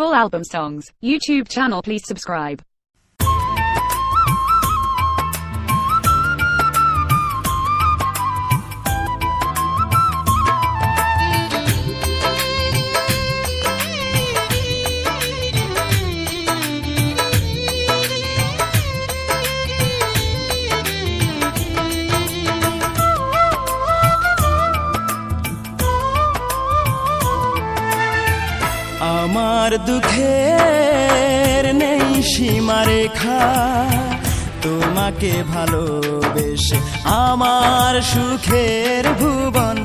full album songs, YouTube channel, please subscribe. আমার দুঃখের নেই সীমারেখা, তোমাকে ভালোবেসে আমার সুখের ভুবন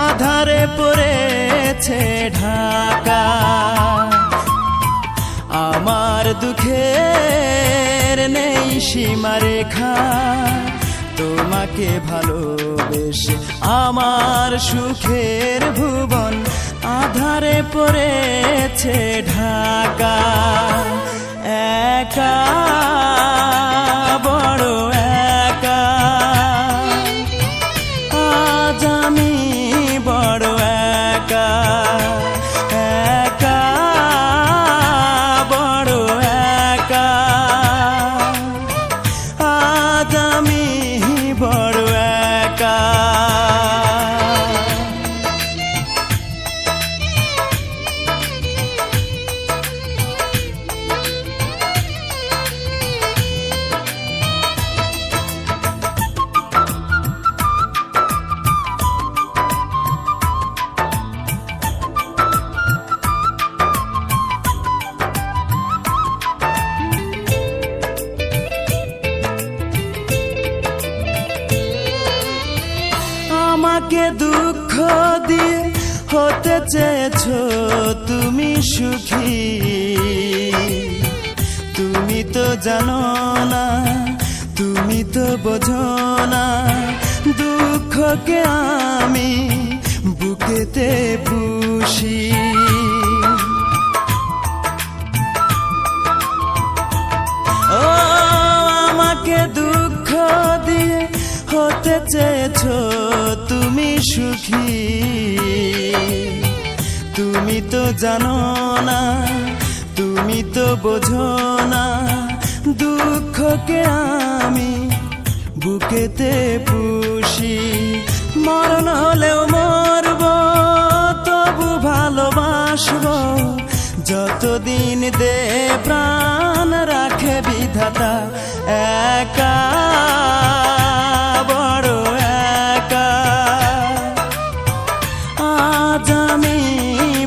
আধারে পড়েছে ঢাকা। আমার দুঃখের নেই সীমারেখা, তোমাকে ভালোবেসে আমার সুখের ভুবন আধারে পড়েছে ঢাকা। একা বড় একা, আজ আমি বড় একা। একা বড় একা, আজ আমি বড় একা। আমাকে দুঃখ দিয়ে হতে চেয়েছো তুমি সুখী, তুমি তো জানো না, তুমি তো বোঝো না, দুঃখকে আমি বুকেতে পুষি। ও আমাকে দুঃখ দিয়ে হতে চেয়েছো তুমি সুখী, তুমি তো জানো না, তুমি তো বোঝো না, দুঃখকে আমি বুকেতে পুষি। মরণ হলেও মরব, তবু ভালোবাসবো, যতদিন দে প্রাণ রাখে বিধাতা। একা বড় একা, আজ আমি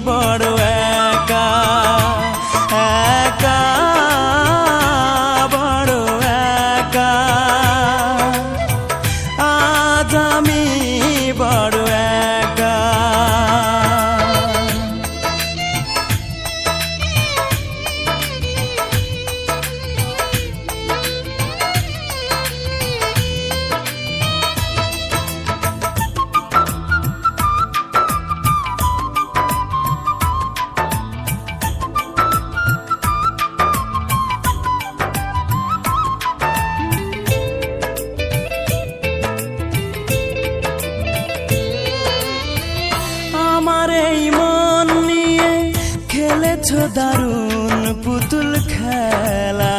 বড় একা। একা বড় একা, আজ আমি বড় একা। আমার এই মন নিয়ে খেলেছো দারুণ পুতুল খেলা,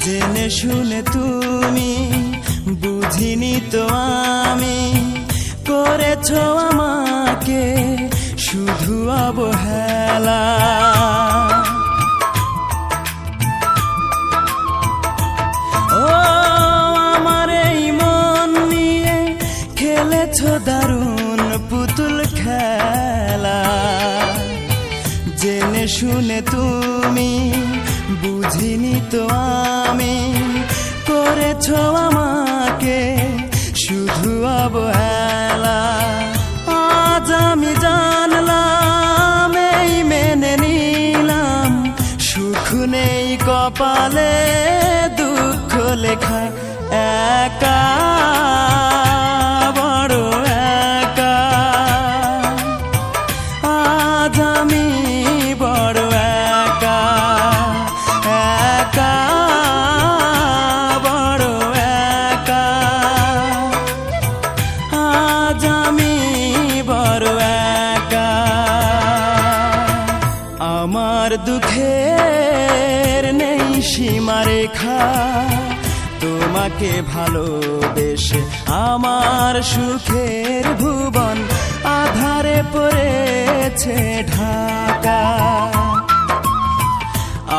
জেনে শুনে তুমি বুঝিনি তো আমি, করেছো আমাকে শুধু অবহেলা। ও আমার এই মন নিয়ে খেলেছো দারুণ পুতুল খেলা, জেনে শুনে তুমি বুঝিনি তো আমি, করেছো আমাকে শুধু অবহেলা। আজ আমি জানলাম, এই মেনে নিলাম, সুখ নেই কপালে, দুঃখ লেখা। একা বড় একা, আজ আমি বড় একা। একা বড় একা, আজ আমি বড় একা। দুঃখের নেই সীমারেখা, তোমাকে ভালোবেসে আমার সুখের ভুবন আধারে পড়েছে ঢাকা।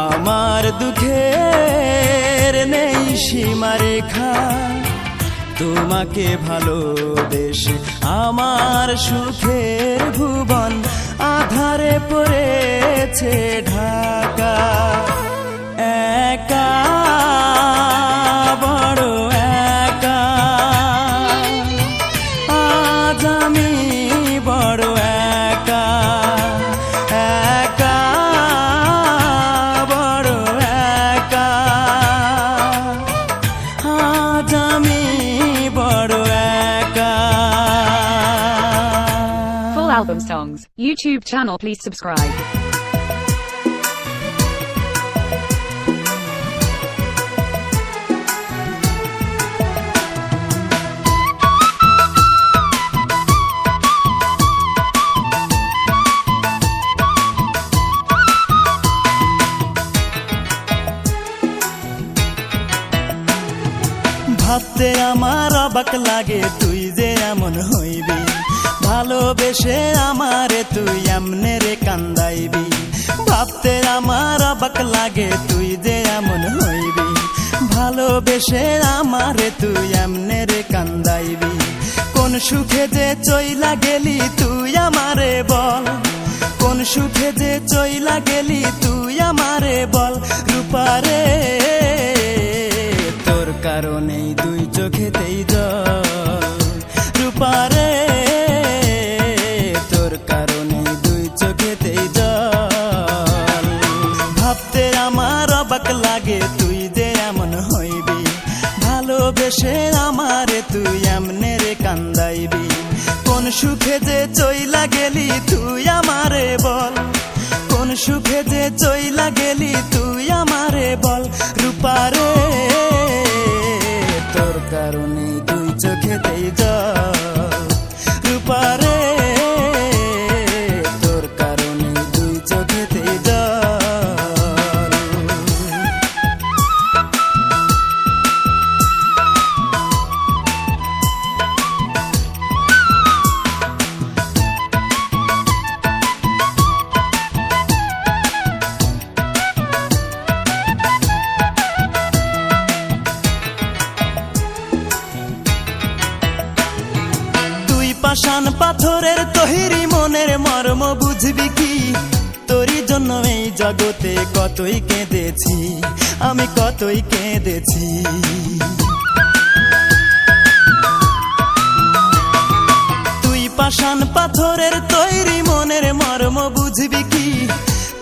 আমার দুঃখের নেই সীমারেখা, তোমাকে ভালোবেসে আমার সুখের ভুবন আধারে পড়েছে ঢাকা। একা বড় একা, আজ আমি বড় একা। একা বড় একা, আজ আমি বড় একা। Full album songs. YouTube channel, please subscribe. ভাবতে আমার অবাক লাগে তুই যে এমন হইবি, ভালোবেসে আমারে তুই এমনে রে কান্দাইবি। ভাবতে আমার অবাক লাগে তুই যে এমন হইবি, ভালোবেসে আমারে তুই এমনে রে কান্দাইবি। কোন সুখে যে চইলা গেলি তুই আমারে বল, কোন সুখে যে চইলা গেলি তুই আমারে বল। রূপারে তোর কারণেই দুই চোখেতেই জল, রূপারে তোর কারণেই দুই চোখেতেই জল। ভাবতে আমার অবাক লাগে তুই যে এমন হইবি, ভালোবেসে আমারে তুই এমনে রে কান্দাইবি। কোন সুখে যে চইলা গেলি তুই আমারে বল, কোন সুখে যে চইলা গেলি তুই আমারে বল। রূপারে তোর কারণে দুই চোখেতেই জল, রূপারে তোর কারণে দুই চোখেতেই জল। পাষাণ পাথরের তৈরি মনের মর্ম বুঝবি কি, তোরই জন্য এই জগতে কতই কেঁদেছি, আমি কতই কেঁদেছি। তুই পাষাণ পাথরের তৈরি মনের মর্ম বুঝবি কি,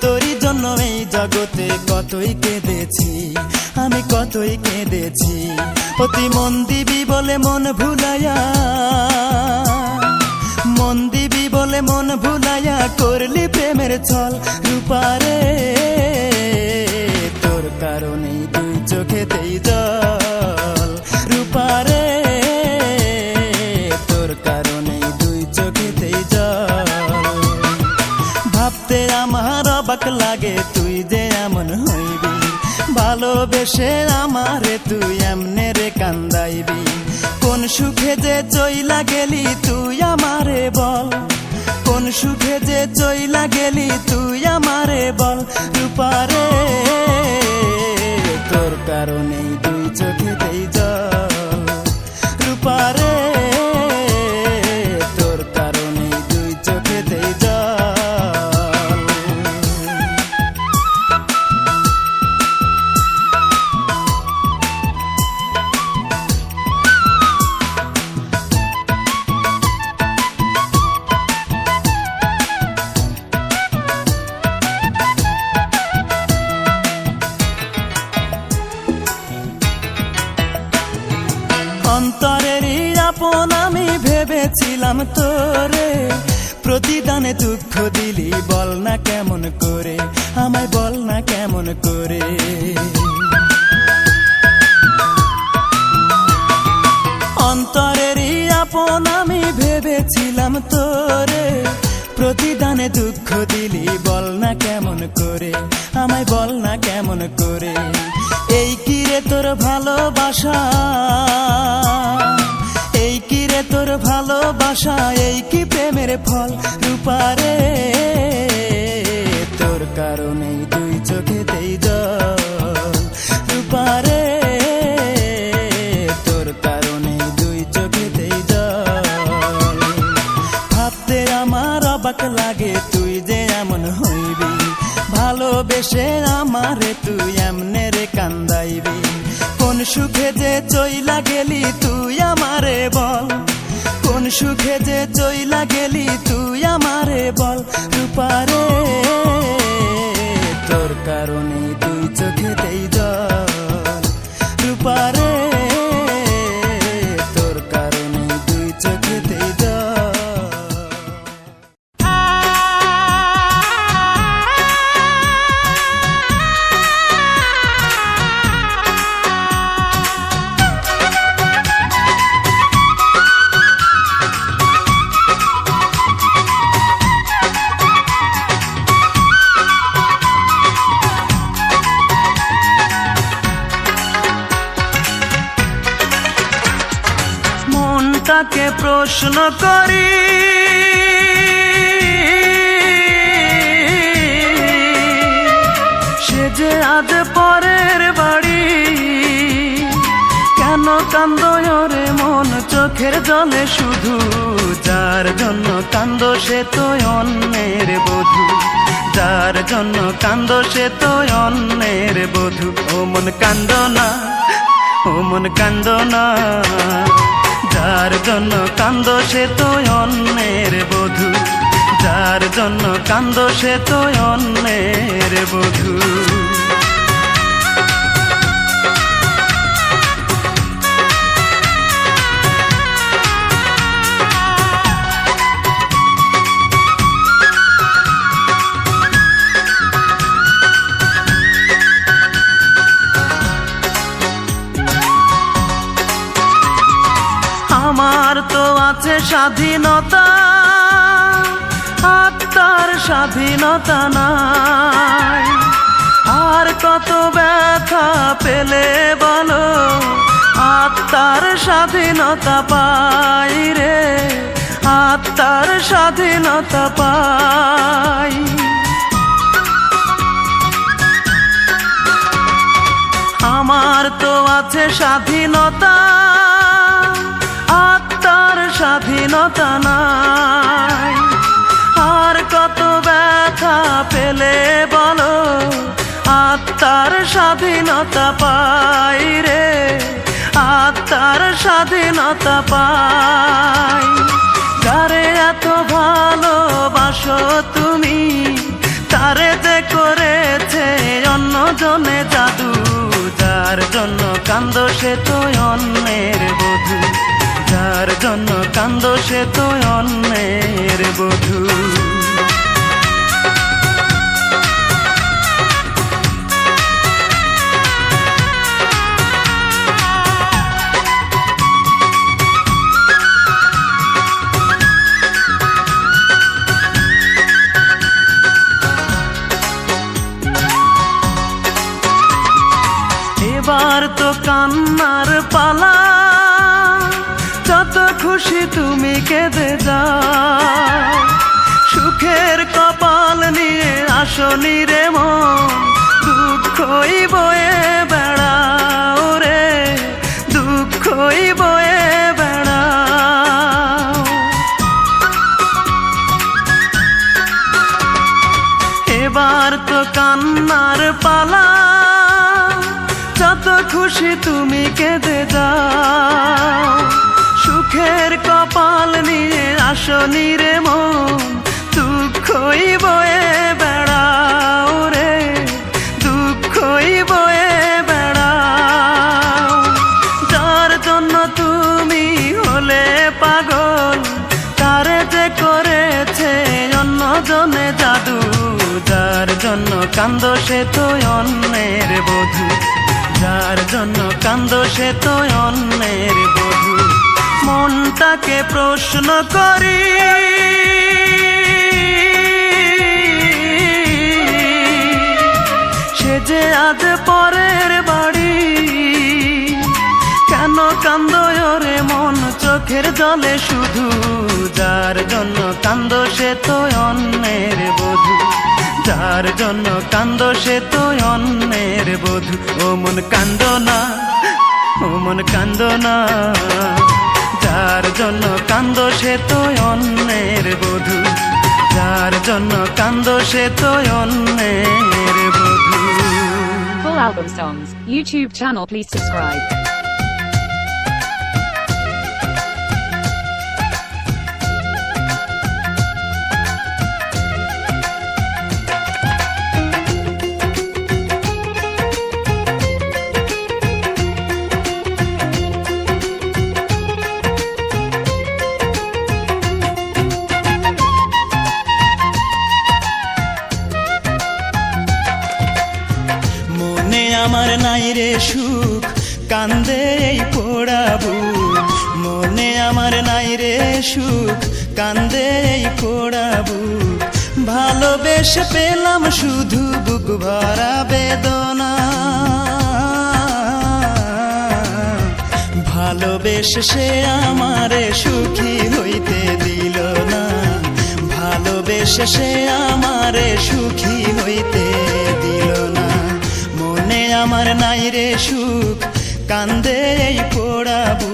তোরই জন্য এই জগতে কতই কেঁদেছি, আমি কতই কেঁদেছি। অতি মন দিবি বলে মন ভুলাইয়া, মন দিবি বলে মন ভুলাইয়া করলি প্রেমের ছল। রূপারে তোর কারণেই দুই চোখেতেই জল, রূপারে তোর কারণেই দুই চোখেতেই জল। ভাবতে আমার অবাক লাগে তুই যে এমন হইবি, ভালোবেসে আমারে তুই এমনে রে কান্দাইবি। কোন সুখে যে চইলা গেলি তুই আমারে বল, কোন সুখে যে চইলা গেলি তুই আমারে বল। রূপারে তোর কারণেই দুই চোখেতেই জল, রূপারে তোর কারণেই দুই চোখেতেই জল। অন্তরেরই আপন আমি ভেবেছিলাম তোরে, প্রতিদানে দুঃখ দিলি বল না কেমন করে, আমায় বল না কেমন করে। অন্তরেরই আপন আমি ভেবেছিলাম তোরে, প্রতিদানে দুঃখ দিলি বল না কেমন করে, আমায় বল না কেমন করে। এই কি রে তোর ভালোবাসা, এই কি রে তোর ভালোবাসা, এই কি প্রেমের ফল রূপারে। তোর কারণেই দুই চোখেতেই জল রূপারে, তোর কারণেই দুই চোখেতেই জল। ভাবতে আমার অবাক লাগে তুই যে এমন হইবি, ভালোবেসে আমারে তুই এমনে রে কান্দাইবি। কোন সুখে যে চইলা গেলি তুই আমারে বল, কোন সুখে যে চইলা গেলি তুই আমারে বল রূপারে। তোর কারণে দুই চোখেতেই জল রূপারে, তোর কারণে দুই চোখেতেই জল। মনটাকে প্রশ্ন করি, সে যে আজ পরের বাড়ি। কেন কান্দো রে মন চোখের জলে শুধু, যার জন্য কান্দো সে তো অন্যের বধূ, যার জন্য কান্দো সে তো অন্যের বধূ। ও মন কান্দো না, ও মন কান্দো না, যার জন্য কান্দো সে তো অন্যের বধূ, যার জন্য কান্দো সে তো অন্যের বধূ। আমার তো আছে স্বাধীনতা, আত্মার স্বাধীনতা নাই। আর কত ব্যথা পেলে বলো, আত্মার স্বাধীনতা পাই রে, আত্মার স্বাধীনতা পাই। আমার তো আছে স্বাধীনতা, আত্মার স্বাধীনতা নাই। আর কত ব্যথা পেলে বলো, আত্মার স্বাধীনতা পাই রে, আত্মার স্বাধীনতা পাই। যারে এত ভালোবাসো তুমি, তারে যে করেছে অন্যজনে জাদু, যার জন্য কান্দো সে তো অন্যের বধূ, যার জন্য কান্দো সে তো অন্যের বধূ। এবার তো কান্নার পালা, যত খুশি তুমি কেঁদে যাও। সুখের কপাল নিয়ে আসনি রে মন, দুঃখই বয়ে বেড়াও রে, দুঃখই বয়ে বেড়াও। এবার তো কান্নার পালা, যত খুশি তুমি কেঁদে যাও। সুখের কপাল নিয়ে আসনি রে মন, দুঃখই বয়ে বেড়াও রে, দুঃখই বয়ে বেড়াও। যার জন্য তুমি হলে পাগল, তারে যে করেছে অন্যজনে জাদু, যার জন্য কান্দো সে তো অন্যের বধূ, যার জন্য কান্দো সে তো অন্যের বধূ। মনটাকে প্রশ্ন করি, আজ পরের বাড়ি। কেন কান্দো রে মন চোখের জলে শুধু, যার জন্য কান্দো সে তো অন্যের বধূ, যার জন্য কান্দো সে তো অন্যের বধূ। ও মন কান্দো না, ও মন কান্দো না, যার জন্য কান্দো সে তো অন্যের বধূ, যার জন্য কান্দো সে তো অন্যের বধূ। Full album songs. YouTube channel, please subscribe. মনে আমার নাই রে সুখ, কান্দে এই পোড়াবু। মনে আমার নাই রে সুখ, কান্দে এই পোড়াবু। ভালোবেসে পেলাম শুধু বুক ভরা বেদনা, ভালোবেসে সে আমারে সুখী হইতে দিল না, ভালোবেসে সে আমারে সুখী হইতে দিল না। মনে আমার নাই রে সুখ, কান্দে এই পোড়াবু।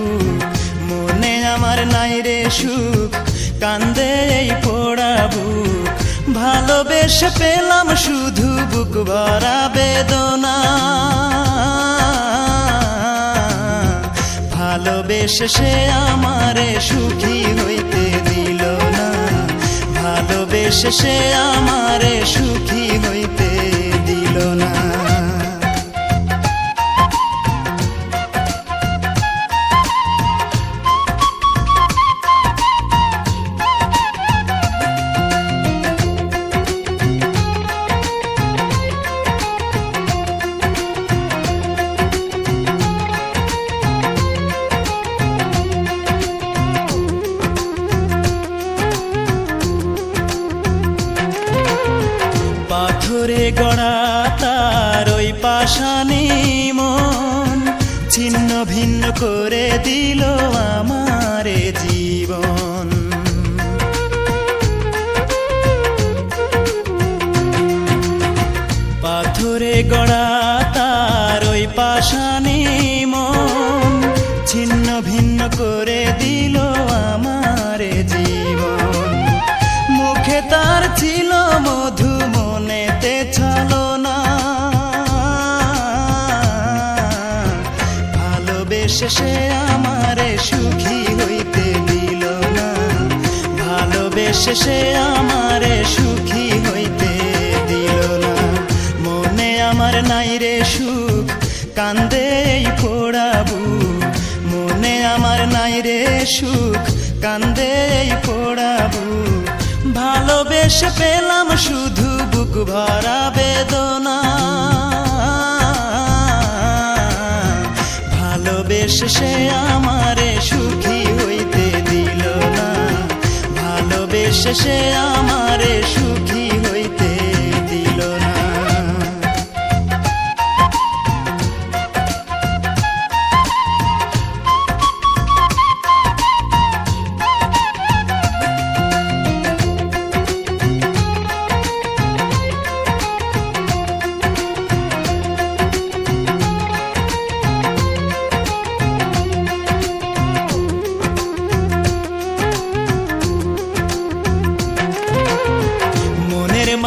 মনে আমার নাই রে সুখ, কান্দে এই পোড়াবু। ভালোবেসে পেলাম শুধু বুক ভরা বেদনা, ভালোবেসে সে আমারে সুখী হইতে দিল না, ভালোবেসে সে আমারে সুখী হইতে দিল না। পাথরে গড়া তার ওই পাষাণী মন, ছিন্ন ভিন্ন করে দিল আমারে জীবন। পাথরে গড়া তার ওই পাষাণী মন, ছিন্ন ভিন্ন করে দিল আমারে জীবন। মুখে তার ছিল মধু, মনেতে ছলো না, ভালোবেসে সে আমারে সুখী হইতে দিল না, ভালোবেসে সে আমারে সুখী হইতে দিল না। মনে আমার নাই রে সুখ, কান্দে এই পোড়াবু। মনে আমার নাই রে সুখ, কান্দে এই পোড়াবু। ভালোবেসে পেলাম শুধু বুক ভরা বেদনা, ভালোবেসে সে আমারে সুখী হইতে দিল না, ভালোবেসে সে আমারে সুখী হইতে দিল না।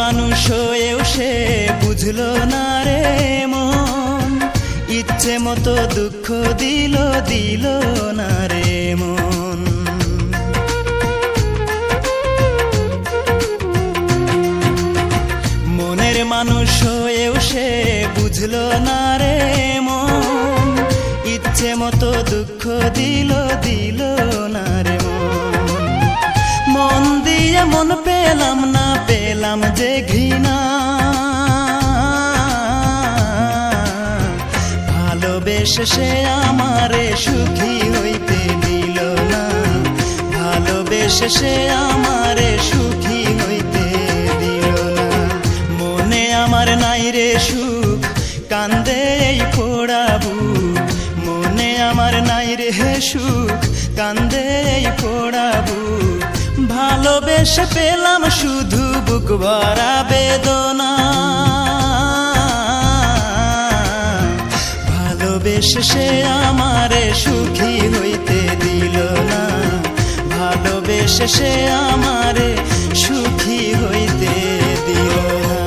মানুষ হয়েও সে বুঝলো না রে মন, ইচ্ছে মতো দুঃখ দিল দিল না রে মন। মনের মানুষ হয়েও সে বুঝলো না রে মন, ইচ্ছে মতো দুঃখ দিল দিল না রে মন। মন দিয়ে মন পেলাম না, পেলাম যে ঘৃণা, ভালোবেসে সে আমারে সুখী হইতে দিল না, ভালোবেসে সে আমারে সুখী হইতে দিল না। মনে আমার নাই রে সুখ, কান সুখ কান্দে এই পোড়া বুক ভালোবেসে পেলাম শুধু বুক ভরা বেদনা ভালোবেসে সে আমারে সুখী হইতে দিল না ভালোবেসে সে আমারে সুখী হইতে দিল না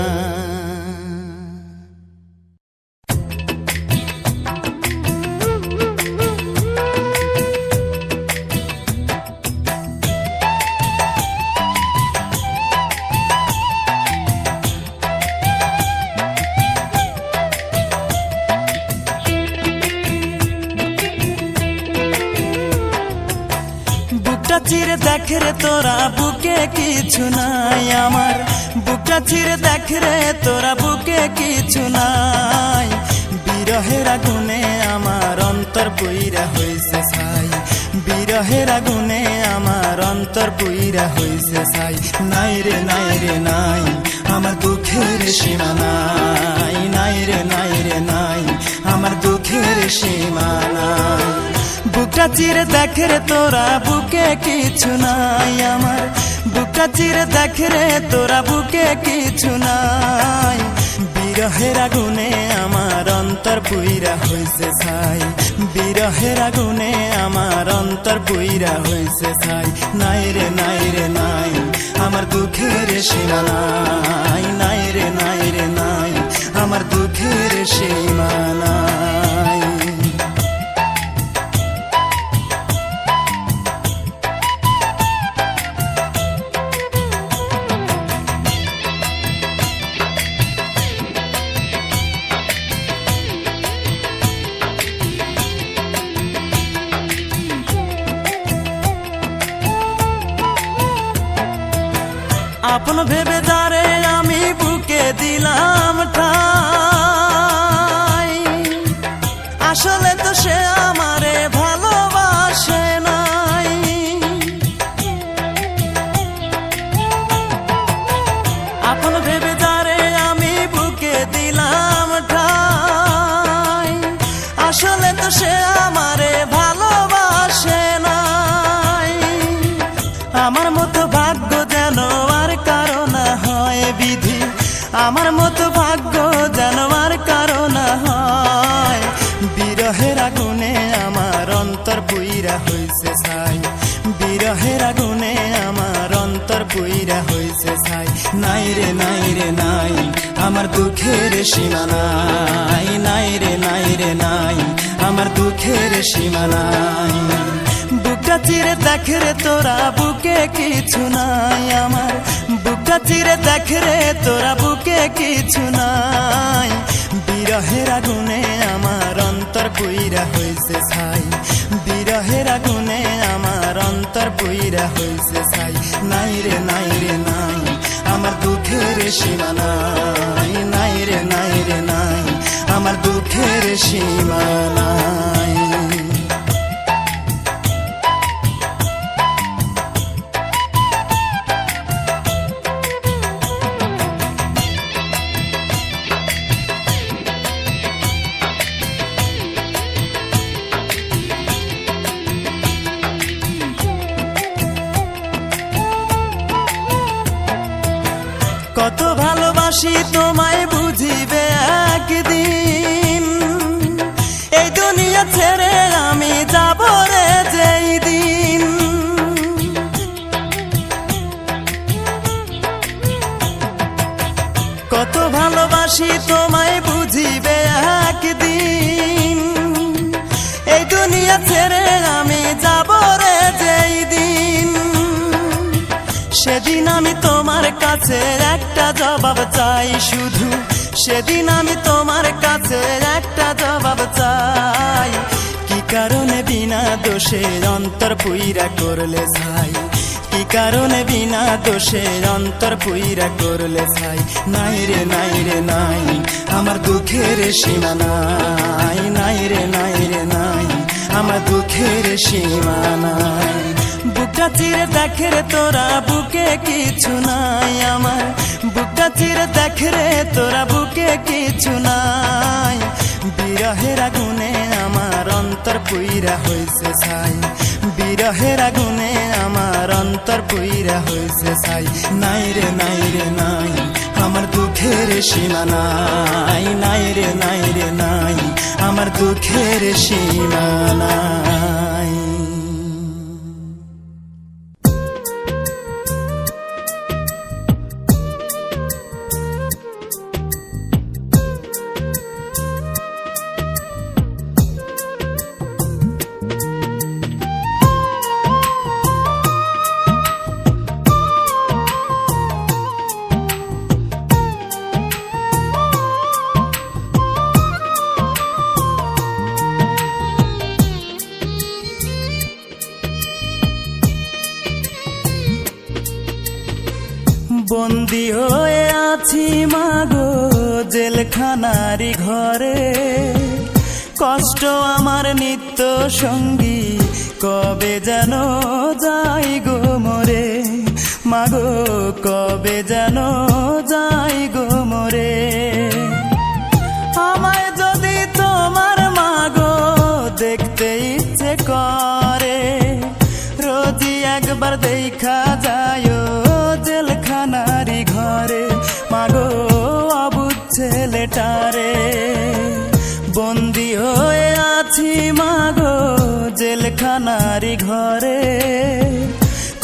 বুকটা চিরে দেখ রে তোরা বুকে কিছু নাই আমার বুকটা চিরে দেখ রে তোরা বুকে কিছু নাই বিরহের আগুনে আমার অন্তর পুইরা হইছে ছাই বিরহের আগুনে আমার অন্তর পুইরা হইছে ছাই নাই রে নাই রে নাই আমার দুঃখের সীমা নাই নাই রে নাই রে নাই আমার দুঃখের সীমা নাই বুকটা চিরে দেখ রে তোরা বুকে কিছু নাই আমার বুকটা চিরে দেখ রে তোরা বুকে কিছু নাই বিরহের আগুনে আমার অন্তর পুইরা হইছে ছাই বিরহের আগুনে আমার অন্তর পুইরা হইছে ছাই নাই রে নাই রে নাই আমার দুঃখের সীমা নাই নাই রে নাই রে নাই আমার দুঃখের সীমা নাই আপন ভেবে যারে আমি বুকে দিলাম ঠাই আসলে তো সে আমারে ভালোবাসে নাই আপন ভেবে যারে আমি বুকে দিলাম ঠাই আসলে তো সে আমারে ভালোবাসে নাই আমার মতো ভাগ্য যেন আর কারো না হয় বিধি আমার মতো ভাগ্য যেন আর কারো না হয় বিরহের আগুনে আমার অন্তর পুইরা হইছে ছাই বিরহের আগুনে আমার অন্তর পুইরা হইছে ছাই নাই রে নাই রে নাই আমার দুঃখের সীমা নাই নাই রে নাই রে নাই আমার দুঃখের সীমা নাই বুকটা চিরে দেখ রে তোরা বুকে কিছু নাই আমার বুকটা চিরে দেখ রে তোরা বুকে কিছু নাই বিরহের আগুনে আমার অন্তর পুইরা হইছে ছাই বিরহের আগুনে আমার অন্তর পুইরা হইছে ছাই নাই রে নাই রে নাই আমার দুঃখের সীমা নাই নাই রে নাই রে নাই আমার দুঃখের সীমা নাই কত ভালোবাসি তোমায় বুঝিবে একদিন এই দুনিয়া ছেড়ে আমি যাব রে যেই দিন কত ভালোবাসি তোমায় বুঝিবে একদিন এই দুনিয়া ছেড়ে আমি যাব রে যেই দিন সেদিন আমি তোমার কাছে একটা জবাব চাই শুধু সেদিন আমি তোমার কাছে একটা জবাব চাই কি কারণে বিনা দোষে অন্তর পুইরা করলে ছাই কি কারণে বিনা দোষে অন্তর পুইরা করলে ছাই নাই রে নাই রে নাই আমার দুঃখের সীমা নাই নাই রে নাই রে নাই আমার দুঃখের সীমা নাই বুকটা চিরে দেখ রে তোরা বুকে কিছু নাই আমার বুকটা চিরে দেখ রে তোরা বুকে কিছু নাই বিরহের আগুনে আমার অন্তর পুইরা হইছে ছাই, বিরহের আগুনে আমার অন্তর পুইরা হইছে ছাই। নাই রে নাই রে নাই আমার দুঃখের সীমা নাই, নাই রে নাই রে নাই আমার দুঃখের সীমা নাই। বন্দী হয়ে আছি মাগো জেলখানারি ঘরে, কষ্ট আমার নিত্য সঙ্গী কবে যেন যাই গো মরে, মাগো কবে যেন যাই গো মরে। আমায় যদি তোমার মাগো দেখতে ইচ্ছে করে, রোজই একবার দেখা যায় জেলখানারি ঘরে, মাগো অবুঝ ছেলেটারে। বন্দী হয়ে আছি মাগো জেলখানারি ঘরে,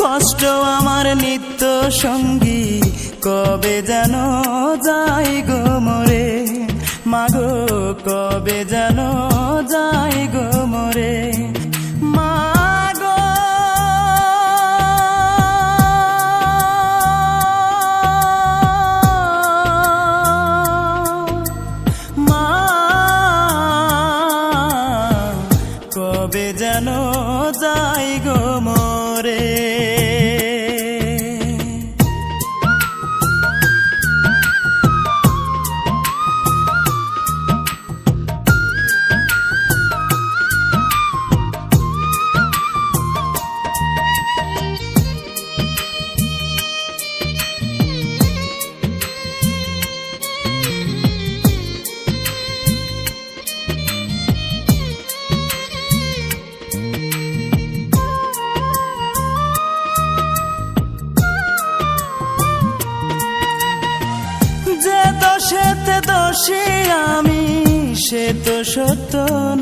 কষ্ট আমার নিত্য সঙ্গী কবে যেন যাই গো মরে, মাগো কবে যেন যাই গো মরে। কবে যেন যাই গো মরে। দোষেতে দোষী আমি সে তো সত্য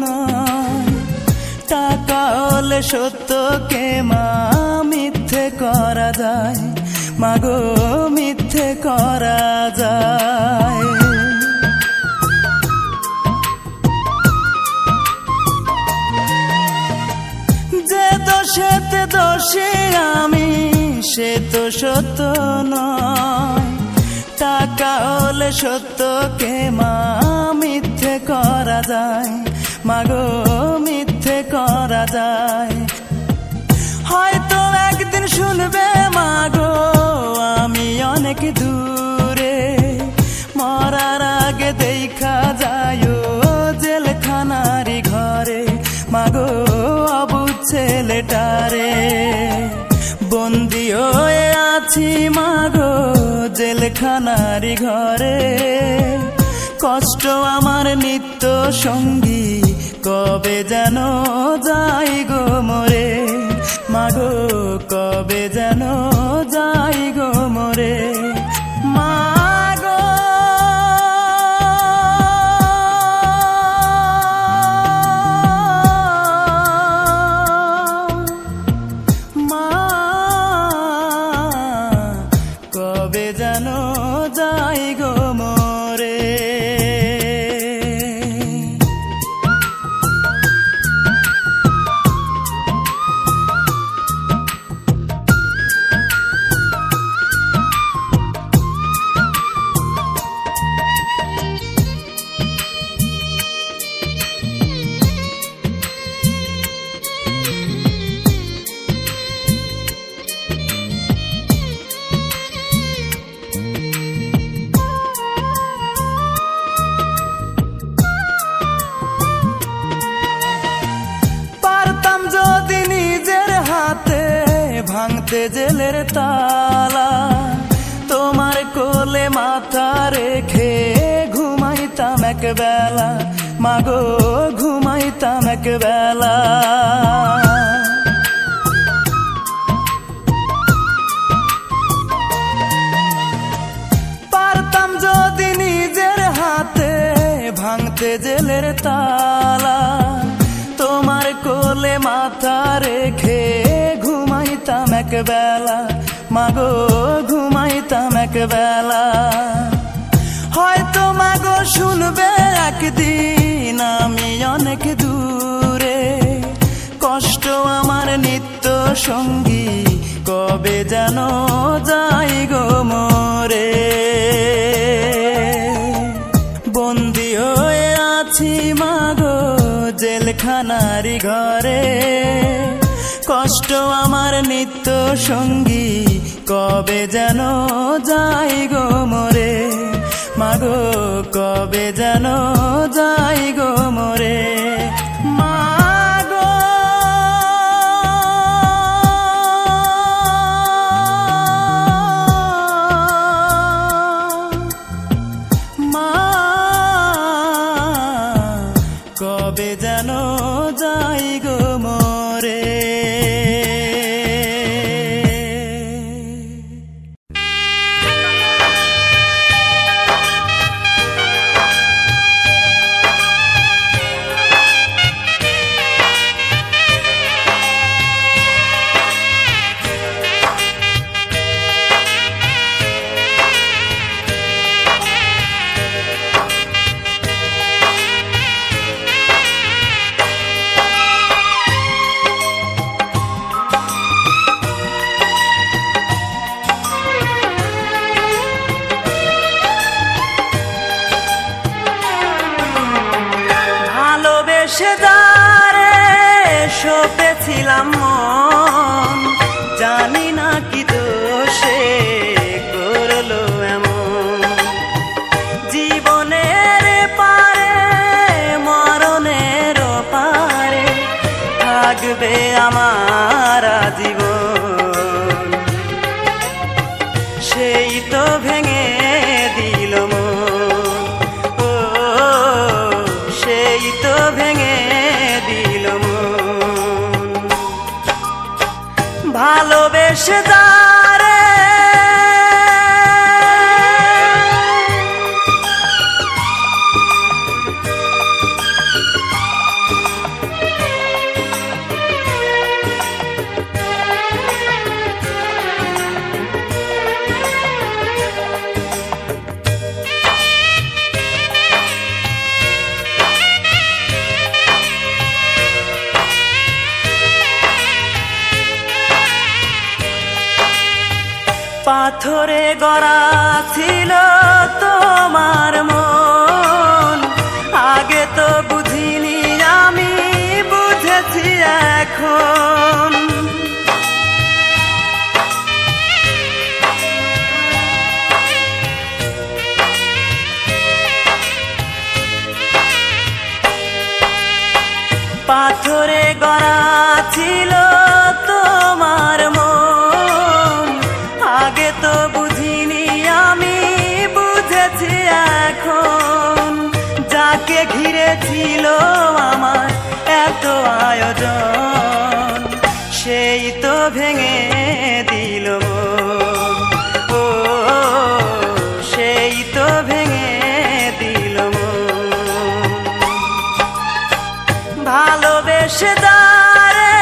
নয়, টাকা হলে সত্যকে মা মিথ্যে করা যায়, মাগো মিথ্যে করা যায়। যে দোষেতে দোষী আমি সে তো সত্য নয়, টাকা হলে সত্যকে মা মিথ্যে করা যায়, মাগো মিথ্যে করা যায়। হয়তো একদিন শুনবে মাগো আমি অনেক দূরে, মরার আগে দেখা যায় জেলখানারি ঘরে, মাগো অবুঝ ছেলেটারে। বন্দী হয়ে আছি মাগো জেলখানারি ঘরে, কষ্ট আমার নিত্য সঙ্গী কবে যেন যাই গো মরে, মাগো কবে যেন যাই গো মরে। মাগো কবে যেন যাই গো মরে। ভাঙতে জেলের তালা, তোমার কোলে মাথা রেখে ঘুমাইতাম একবেলা, মাগো ঘুমাইতাম একবেলা। পারতাম যদি নিজের হাতে ভাঙতে জেলের তালা, তোমার কোলে মাথা রেখে ঘুমাইতাম একবেলা, মাগো ঘুমাইতাম একবেলা। হয়তো মাগো শুনবে একদিন আমি অনেক দূরে, কষ্ট আমার নিত্য সঙ্গী কবে যেন যাই গো মোরে। বন্দি হয়ে আছি মাগো জেলখানারি ঘরে, কষ্ট আমার নিত্য সঙ্গী কবে যেন যাই গো মোরে, মাগো কবে যেন যাই গো মোরে। মাগো মা কবে যেন যাই গো মোরে। ভালোবেসে যারে সপেছিলাম মন, জানি না কি দোষে করলো এমন। জীবনের পারে মরণের পারে থাকবে আমার জীবন, সেই তো ভেঙে দিল মন, ও সেই তো ভেঙে দিল মন। ভালোবেসে যারে পাথরে গড়া ছিল তোমার মন, আগে তো বুঝিনি আমি বুঝেছি এখন। পাথরে গড়া ছিল তোমার মন, আগে তো বুঝিনি আমি বুঝেছি এখন। যাকে ঘিরে ছিল আমার এত আয়োজন, সেই তো ভেঙে দিল মন, ও সেই তো ভেঙে দিল মন। ভালোবেসে যারে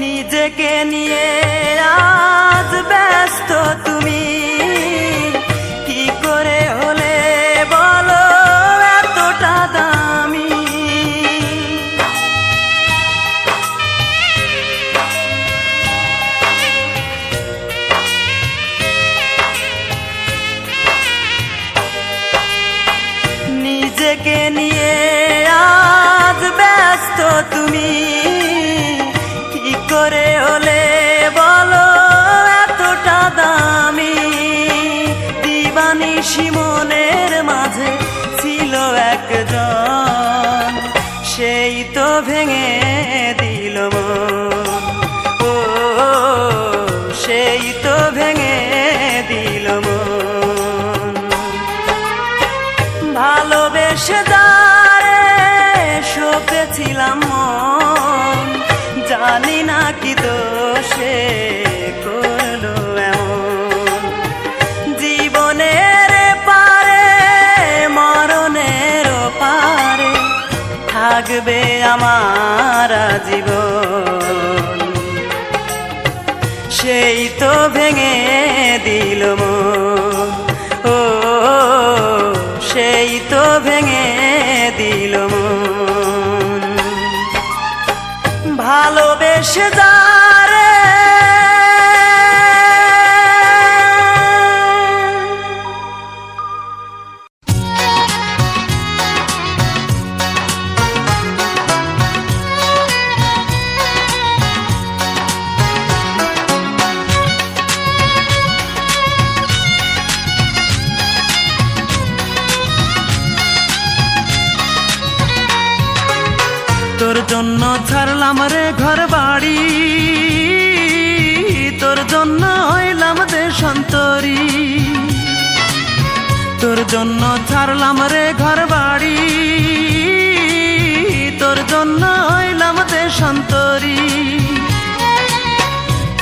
নিজেকে নিয়ে আজ ব্যস্ত তুমি, কি করে হলে বলো এতটা দামি। নিজেকে নিয়ে নিশি মনের মাঝে ছিল একজন, সেই তো ভেঙে দিল মন। ও সেই তো ভেঙে দিল মন। ভালোবেসে যারে সপেছিলাম মন, জানি না কি দোষে করলো এমন। জীবনের পারে মরণের পারে থাকবে আমার জীবন, সেই তো ভেঙে দিল মন। ও সেই তো ভেঙে দিল মন। ভালোবেসে যারে তোর জন্য ছাড়লাম রে ঘর বাড়ি, তোর জন্য হইলাম দেশান্তরী। তোর জন্য ছাড়লাম রে ঘর বাড়ি, তোর জন্য হইলাম দেশান্তরী।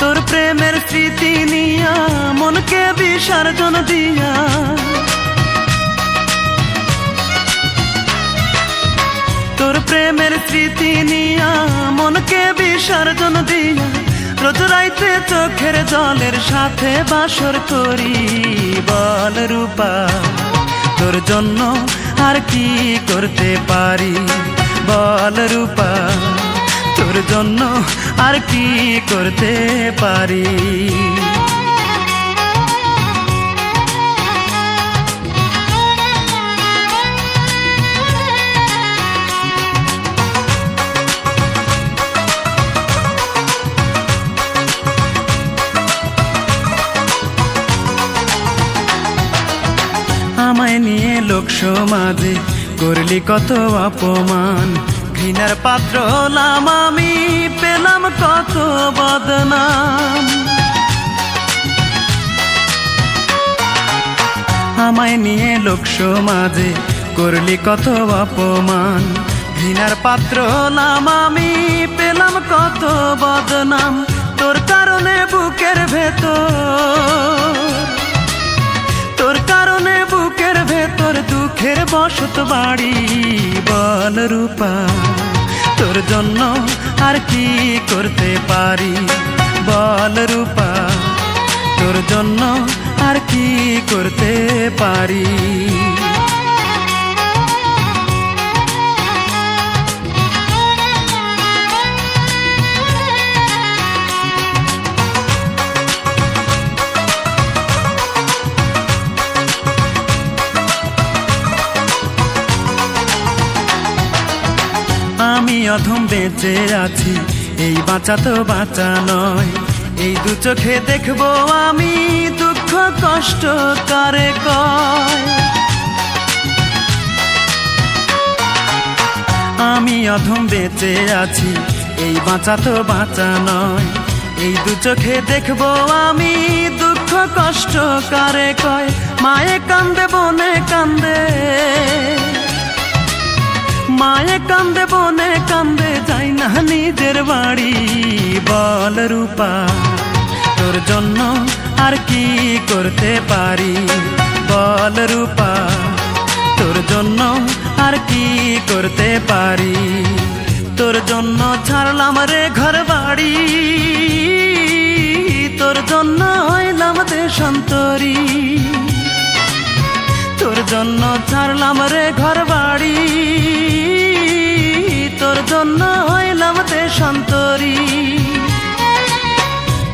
তোর প্রেমের স্মৃতি নিয়া মনকে বিসর্জন দিয়া, তোর প্রেমের স্মৃতি নিয়া মনকে বিসর্জন দিয়া, রোজ রাইতে চোখের জলের সাথে বাসর করি। বল রূপা তোর জন্য আর কি করতে পারি, বল রূপা তোর জন্য আর কি করতে পারি। আমায় নিয়ে লোক সমাজে করলি কত অপমান, ঘৃণার পাত্র হলাম আমি, পেলাম কত বদনাম। আমায় নিয়ে লোক সমাজে করলি কত অপমান, ঘৃণার পাত্র হলাম আমি, পেলাম কত বদনাম। তোর কারণে বুকের ভেতর, তোর কারণে বুকের ভেতর দুঃখের বসত বাড়ি। বল রূপা তোর জন্য আর কি করতে পারি, বল রূপা তোর জন্য আর কি করতে পারি। আমি অধম বেঁচে আছি, এই বাঁচা তো বাঁচা নয়। এই দু চোখে দেখবো আমি দুঃখ কষ্ট কারে কয়। আমি অধম বেঁচে আছি, এই বাঁচা তো বাঁচা নয়। এই দু চোখে দেখবো আমি দুঃখ কষ্ট কারে কয়। মায়ে কান্দে বনে কান্দে, মায়ে কান্দে বনে কান্দে, যাই না নিজের বাড়ি। বল রূপা তোর জন্য আর কি করতে পারি, বল রূপা তোর জন্য আর কি করতে পারি। তোর জন্য ছাড়লাম রে ঘর বাড়ি, তোর জন্য হইলাম দেশান্তরী। তোর জন্য ছাড়লাম রে ঘর বাড়ি, তোর জন্য হইলাম দেশান্তরী।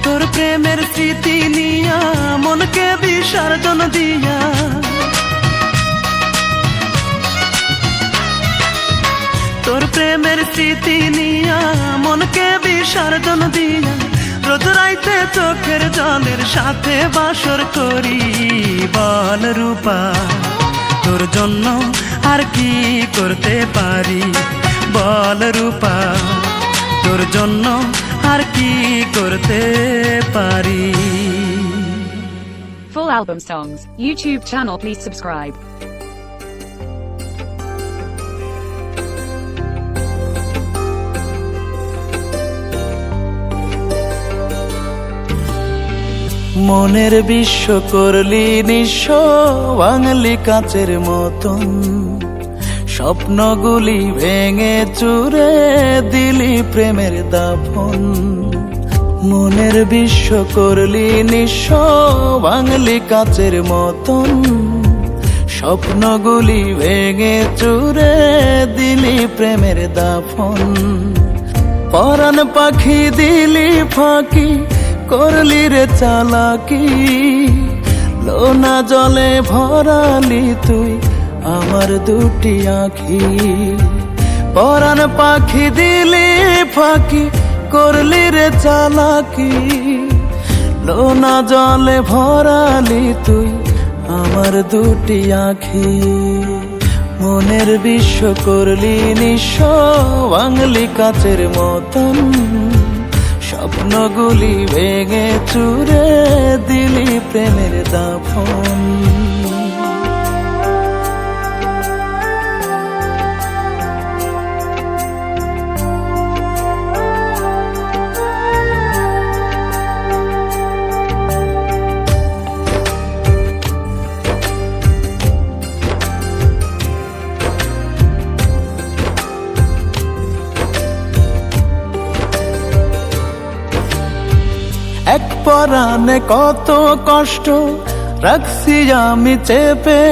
তোর প্রেমের স্মৃতি নিয়া মনকে বিসর্জন দিয়া, তোর প্রেমের স্মৃতি নিয়া মনকে বিসর্জন দিয়া, রোজ রাইতে চোখের জলের সাথে বাসর করি। বল রূপা তোর জন্য আর কি করতে পারি, বল রূপা তোর জন্য আর কি করতে পারি। Full album songs, YouTube channel, please subscribe. মনের বিশ্ব করলি নিঃস্ব, বাঙালি কাচের মতন। স্বপ্নগুলি ভেঙে চুরে দিলি প্রেমের দাফন। মনের বিশ্ব করলি নিঃস্ব, বাঙালি কাচের মতন। স্বপ্নগুলি ভেঙে চুরে দিলি প্রেমের দাফন। পরাণ পাখি দিলি ফাঁকি, করলি রে চালাকি। লোনা জলে ভরালি তুই আমার দুটি আঁখি। পরাণ পাখি দিলি ফাঁকি, করলি রে চালাকি। লোনা জলে ভরালি তুই আমার দুটি আঁখি। মনের বিশ্ব করলি নিঃস্ব, বাঙালি কাচের মতন। স্বপ্নগুলি ভেঙে চুরে দিলি প্রেমের দাফন। এক পরাণে কত কষ্ট রাখছি আমি চেপে।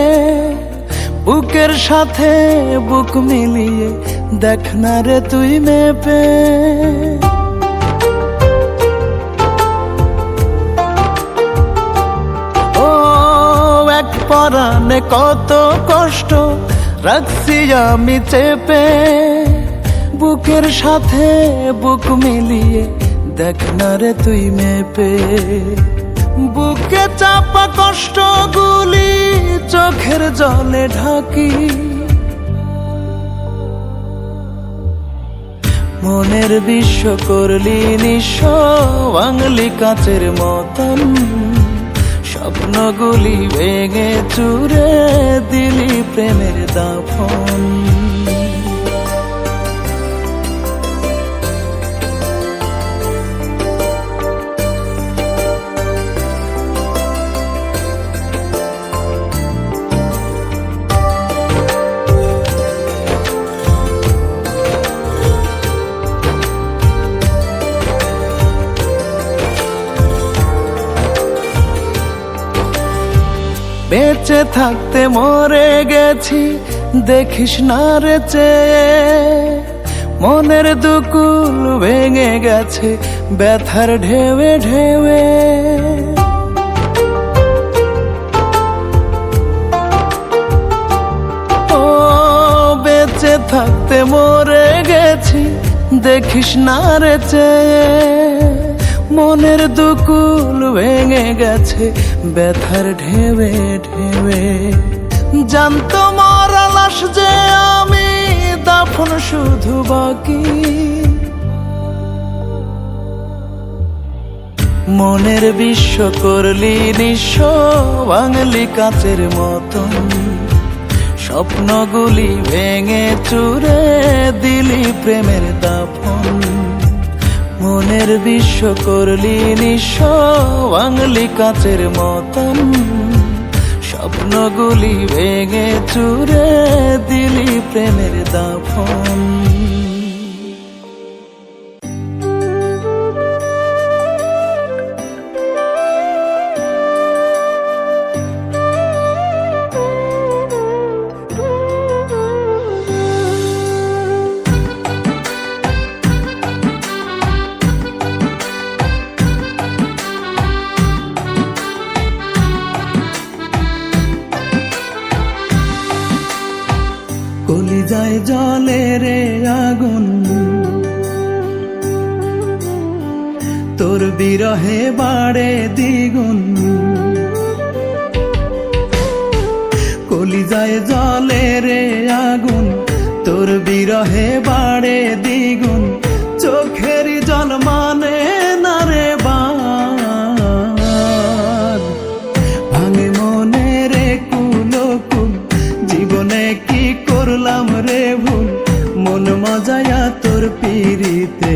বুকের সাথে বুক মিলিয়ে দেখ না রে তুই মেপে। ও এক পরাণে কত কষ্ট রাখছি আমি চেপে। বুকের সাথে বুক মিলিয়ে দেখ না রে তুই মেপে। বুকে চাপা কষ্ট গুলি চোখের জলে ঢাকি। মনের বিশ্ব করলি নিঃস্ব, বাঙালি কাচের মতন। স্বপ্নগুলি ভেঙে চুরে দিলি প্রেমের দাফন। বেঁচে থাকতে মরে গেছি দেখিস না রে চেয়ে। মনের দুকুল ভেঙে গেছে ব্যথার ঢেউে ঢেউে। ও বেঁচে থাকতে মরে গেছি দেখিস না রে চেয়ে। মনের দুকুল ভেঙে গেছে ব্যথার ঢেউে ঢেউে। জানতো মরা লাশ যে আমি, দাফন শুধু বাকি। মনের বিশ্ব করলি নিঃস্ব, বাঙালি কাচের মতন। স্বপ্নগুলি ভেঙে চুরে দিলি প্রেমের দাফন। মনের বিশ্ব করলি নিঃস্ব, বাঙালি কাচের মতন। স্বপ্নগুলি ভেঙে চুরে দিলি প্রেমের দাফন। কলিজায় জ্বলে রে আগুন, তোর তোর বিরহে বাড়ে দ্বিগুণ, কলিজায় জ্বলে রে আগুন, তোর বিরহে বাড়ে দ্বিগুণ, চোখের জল মানে না রে বাঁধ, ভাঙে মনে রে কুলকুল, জীবনে কি করলাম রে ভুল, মন মজায়া তোর পিরিতে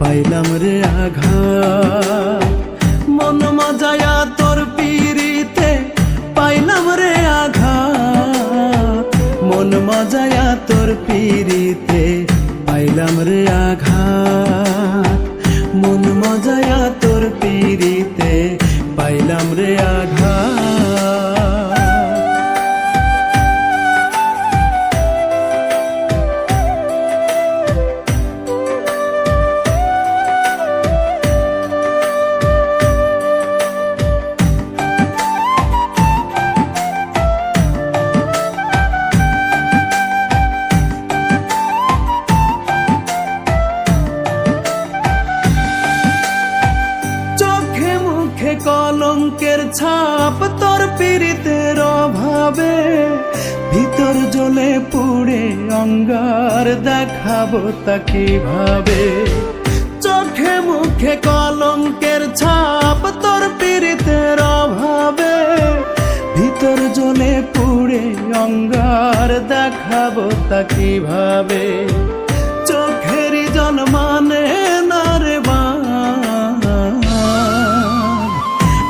পাইলাম রে আঘাত, মন মজায়া তোর পিরিতে পাইলাম রে আঘাত, মন মজায়া তোর পিরিতে পাইলাম রে আঘাত, মন মজায়া তোর পিরিতে পাইলাম রে আঘাত। কলঙ্কের ছাপ তোর পীড়িতের অভাবে, ভিতর জ্বলে পুড়ে অঙ্গার, দেখাবো তা কিভাবে, চোখে মুখে কলঙ্কের ছাপ তোর পীড়িতের অভাবে, ভিতর জ্বলে পুড়ে অঙ্গার, দেখাবো তা কিভাবে, চোখের জল মানে না রে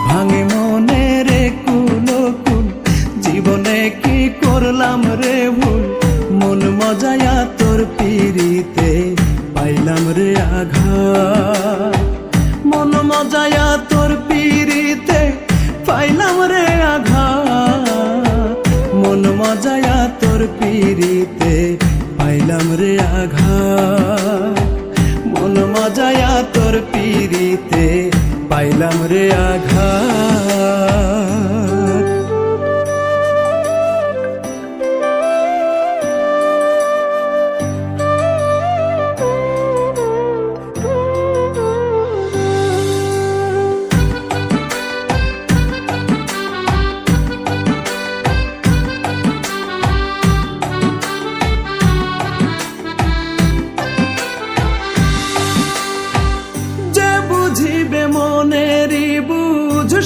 ভাঙে মনে রে কুলকুল, জীবনে কি করলাম রে ভুল, মন মজায়া তোর পিরিতে পাইলাম রে আঘাত, মন মজায়া তোর পিরিতে পাইলাম রে আঘাত, মন মজায়া তোর পিরিতে পাইলাম রে আঘাত, মন মজায়া তোর পিরিতে পাইলাম রে আঘাত।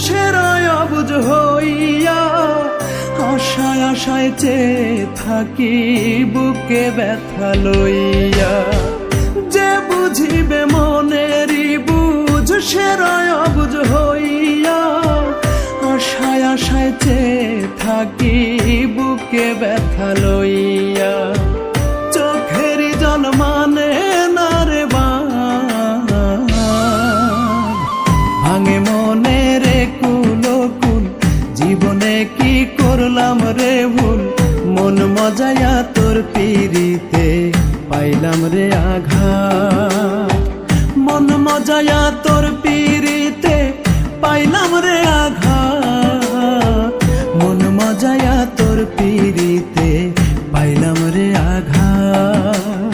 সেরায় অবুঝ হইয়া আশায় আশায় চেয়ে থাকি বুকে ব্যথা লইয়া, যে বুঝিবে মনেরই বুঝ সেরায় অবুঝ হইয়া আশায় আশায় চেয়ে থাকি বুকে ব্যথা লইয়া, চোখের জল মানে না রে ভাঙে মনে রে কুলকুল, জীবনে কি করলাম রে ভুল, মন মজায়া তোর পিরিতে পাইলাম রে আঘাত, মন মজায়া তোর পিরিতে পাইলাম রে আঘাত, মন মজায়া তোর পিরিতে পাইলাম রে আঘাত,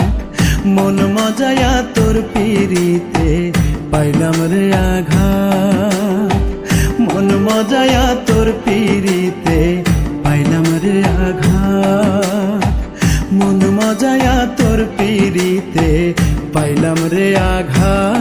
মন মজায়া তোর পিরিতে পাইলাম রে আঘাত, মন মজায়া তোর পিরিতে পাইলাম রে আঘাত, মন মজায়া তোর পিরিতে পাইলাম রে আঘাত।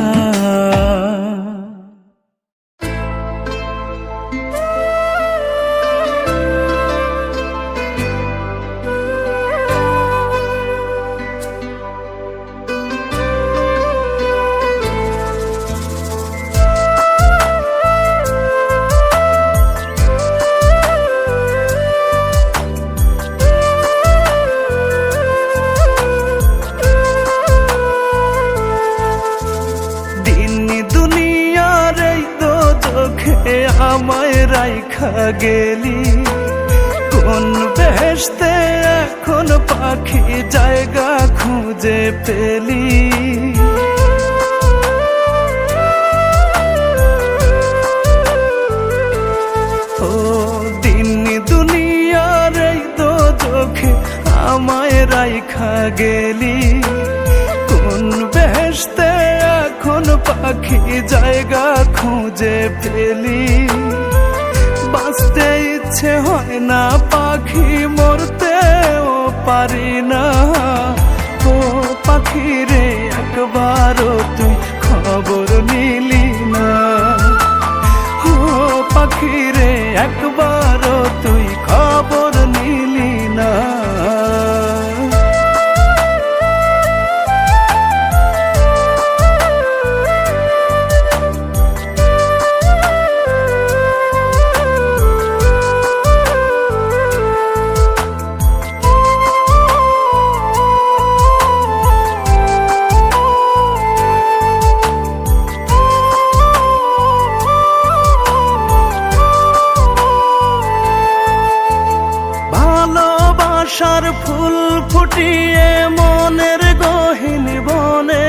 আমায় রাইখা গেলি কোন বেহেশতে, এখন পাখি জায়গা খুঁজে পেলি, ও দিন দুনিয়ার এই দোজখে আমায় রাইখা গেলি কোন বেহেশতে, এখন পাখি জায়গা খুঁজে পেলি। বাঁচতে ইচ্ছে হয় না পাখি, মরতেও পারি না। ও পাখি রে একবারও তুই খবর নিলি না। ও পাখি রে একবারও তুই খবর নিলি না। ভালোবাসার ফুল ফুটিয়ে মনের গহীন বনে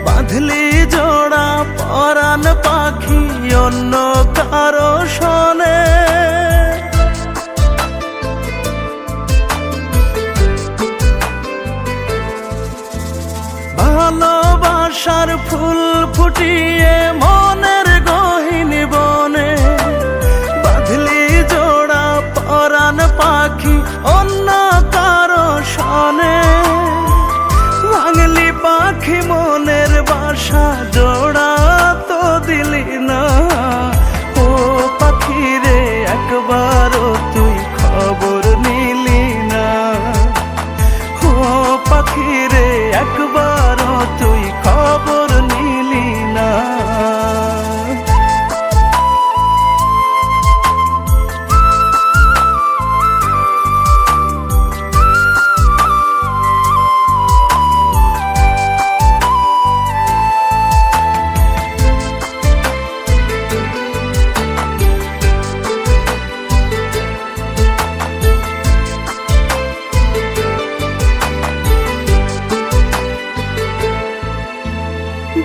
বাঁধলি জোড়া পরাণ পাখি অন্য কারো শোনে। ভালোবাসার ফুল ফুটিয়ে মনের গহীন বনে বাঁধলি জোড়া পরাণ পাখি অন্য কারো শোনে। ভাঙলি পাখি মনের বাসা, জোড়া তো দিলি না। ও পাখি রে একবারও তুই খবর নিলি না। ও পাখি রে একবারও তুই খবর নিলি না।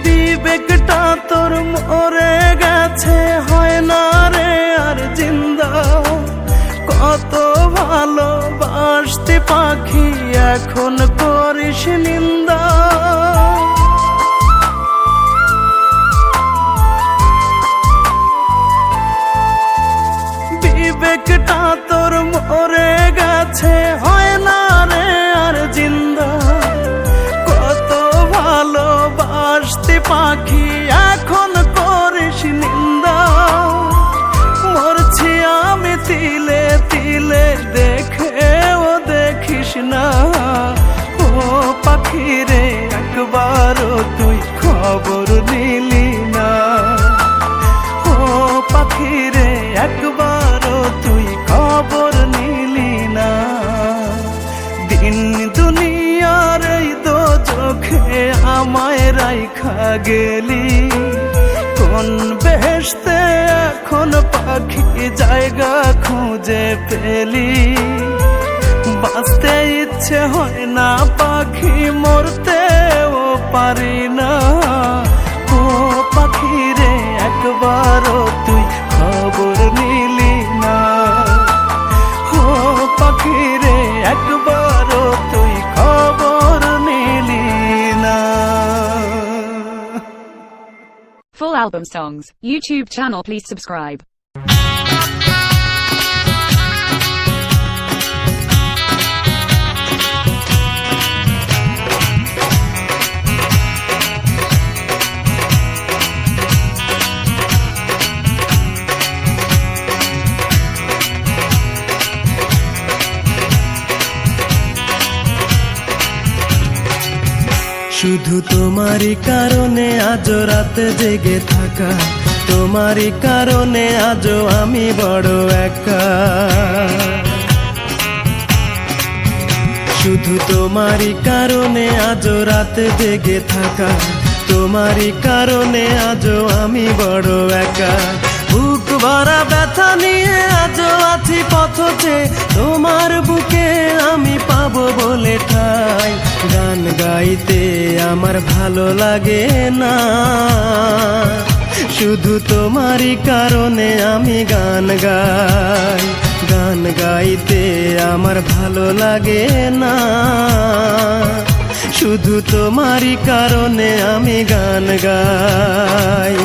বিবেকটা তোর মরে গেছে, হয় না রে আর জিন্দা। কত ভালোবাসতি পাখি এখন করিস নিন্দা। বিবেকটা তোর মরে গেছে, হয় না রে আর জিন্দা। কত ভালোবাসতি পাখি এখন করিস নিন্দা। মরছি আমি তিলে তিলে, দেখেও দেখিস না। ও পাখি রে একবারও তুই খবর নিলি না। ও পাখি রে একবারও তুই খবর নিলি না। দিন দুনিয়ার এই দোজখে আমায় রাইখা গেলি। কোন বেহেশতে এখন পাখি জায়গা খুঁজে পেলি। বাঁচতে ইচ্ছে হয় না পাখি, মরতেও পারি না। ও পাখি রে একবারও তুই খবর নিলি না। ও পাখি রে একবারও তুই খবর নিলি না। Full album songs, YouTube channel, please subscribe. শুধু তোমারই কারণে আজ রাতে জেগে থাকা, তোমারই কারণে আজও আমি বড় একা। শুধু তোমারই কারণে আজ রাতে জেগে থাকা, তোমারই কারণে আজও আমি বড় একা। বুক ভরা ব্যথা নিয়ে আজও আছি পথে, তোমার বুকে আমি পাবো বলে ঠাই। গান গাইতে আমার ভালো লাগে না, শুধু তোমারই কারণে আমি গান গাই। গান গাইতে আমার ভালো লাগে না, শুধু তোমারই কারণে আমি গান গাই।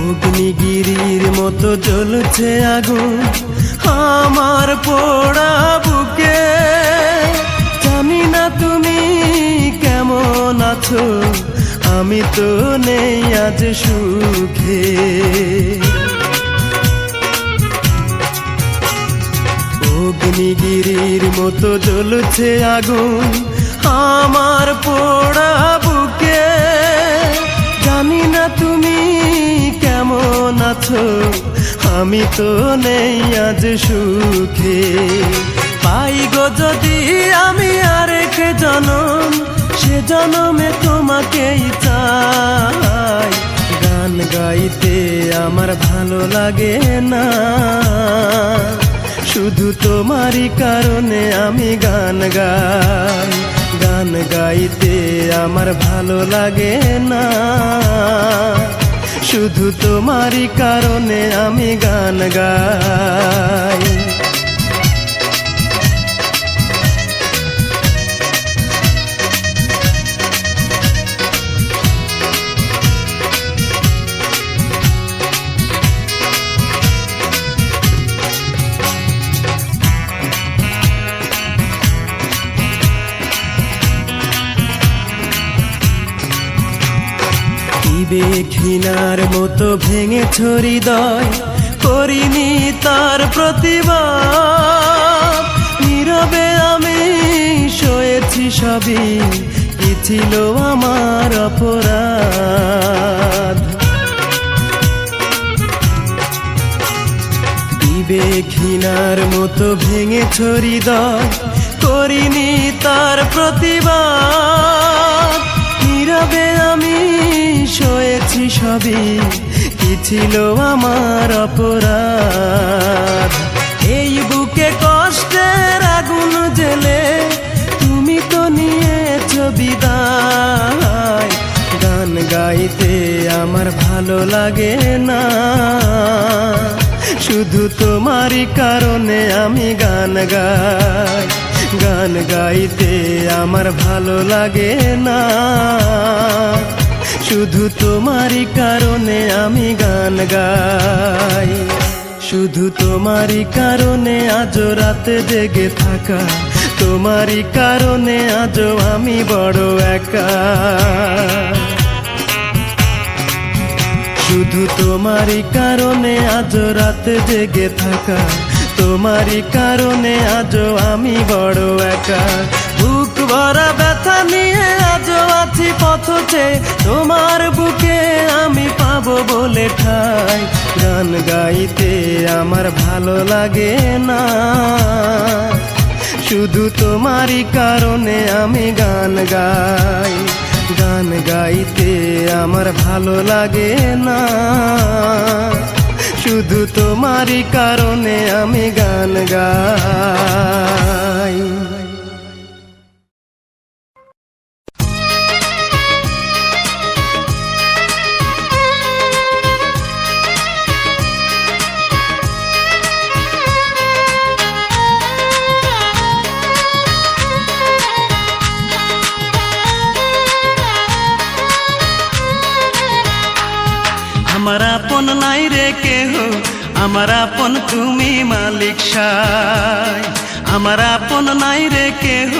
অগ্নিগিরির মতো জ্বলছে আগুন আমার পোড়া বুকে, জানি না তুমি কেমন আছো, আমি তো নেই আজ সুখে। অগ্নিগিরির মতো জ্বলছে আগুন আমার পোড়া বুকে, জানি না তুমি কেমন আছো, আমি তো নেই আজ সুখে। পাই গো যদি আমি আরেক জনম, সে জনমে তোমাকেই চাই। গান গাইতে আমার ভালো লাগে না, শুধু তোমারই কারণে আমি গান গাই। গান গাইতে আমার ভালো লাগে না, শুধু তোমারই কারণে আমি গান গাই। ঘৃণার মতো ভেঙেছ হৃদয়, করিনি তার প্রতিবাদ। নীরবে আমি সয়েছি সবই, কি ছিল আমার অপরাধ। দিবে ঘৃণার মতো ভেঙেছ হৃদয়, করিনি তার প্রতিবাদ। নীরবে আমি সয়েছি সবই, কি ছিল আমার অপরাধ। এই বুকে কষ্টের আগুন জেলে তুমি তো নিয়েছ বিদায়। গান গাইতে আমার ভালো লাগে না, শুধু তোমারই কারণে আমি গান গাই। গান গাইতে আমার ভালো লাগে না, শুধু তোমারই কারণে আমি গান গাই। শুধু তোমারই কারণে আজও রাতে জেগে থাকা, তোমারই কারণে আজও আমি বড় একা। শুধু তোমারই কারণে আজও রাতে জেগে থাকা, তোমারই কারণে আজও আমি বড় একা। বুক ভরা ব্যথা নিয়ে আজও আছি পথে, তোমার বুকে আমি পাবো বলে ঠাই। গান গাইতে আমার ভালো লাগে না, শুধু তোমারই কারণে আমি গান গাই। গান গাইতে আমার ভালো লাগে না, শুধু তোমারই কারণে আমি গান গাই। আমার আপন নাই রে কেহ, আমার আপন তুমি মালিক সাই। আমার আপন নাই রে কেহ,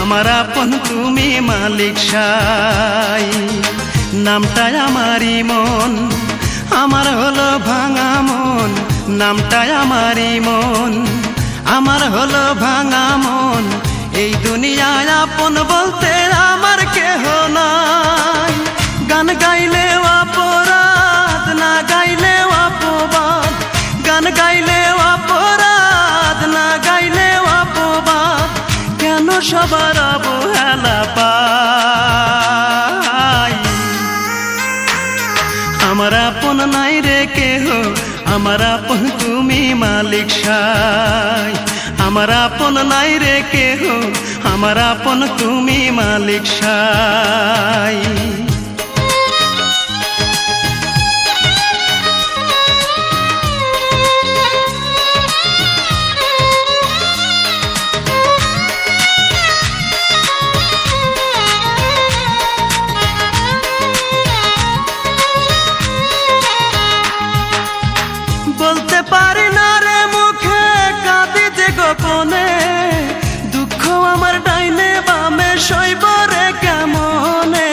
আমার আপন তুমি মালিক সাই। নামটাই আমারই মন, আমার হলো ভাঙা মন। নামটাই আমারই মন, আমার হলো ভাঙা মন। এই দুনিয়ায় আপন বলতে আমার কেহ নাই। গান গাইলেও অপরাধ, না গাইলেও অপবাদ। গান গাইলেও অপরাধ, না গাইলেও অপবাদ। কেন সবার অবহেলা পাই? আমার আপন নাই রে কেহ, আমার আপন তুমি মালিক সাই, আমার আপন নাই রে কেহ, আমার আপন তুমি মালিক সাই। বলতে পারি না রে মুখে, কাঁদি যে গোপনে, দুঃখ আমার ডাইনে বামে সইব রে কেমনে।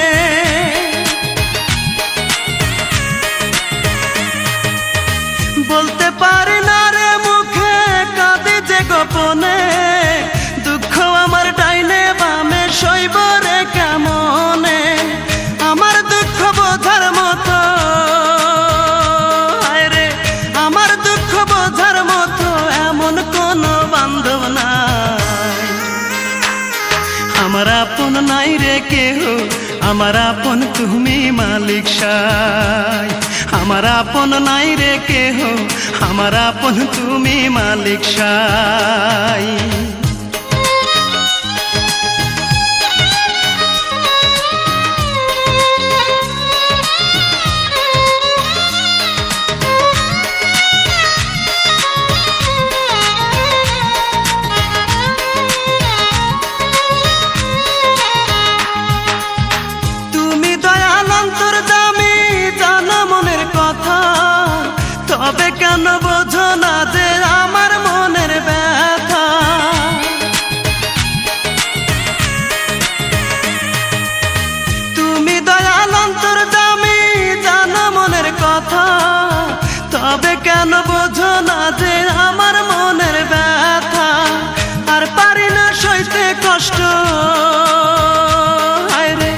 বলতে পারি না রে মুখে, কাঁদি যে গোপনে, দুঃখ আমার ডাইনে বামে সইব রে কেমনে। আমার দুঃখ বোঝার মতো, আমার দুঃখ বোঝার মতো এমন কোনো বান্ধব নাই। আমার আপন নাই রে কেহ, আমার আপন তুমি মালিক সাই, আমার আপন নাই রে কেহ, আমার আপন তুমি মালিক সাই। তবে কেন বোঝো না যে আমার মনের ব্যথা? তুমি দয়াল অন্তর্যামী, জানো মনের কথা, তবে কেন বোঝো না যে আমার মনের ব্যথা? আর পারি না সইতে কষ্ট, হায়রে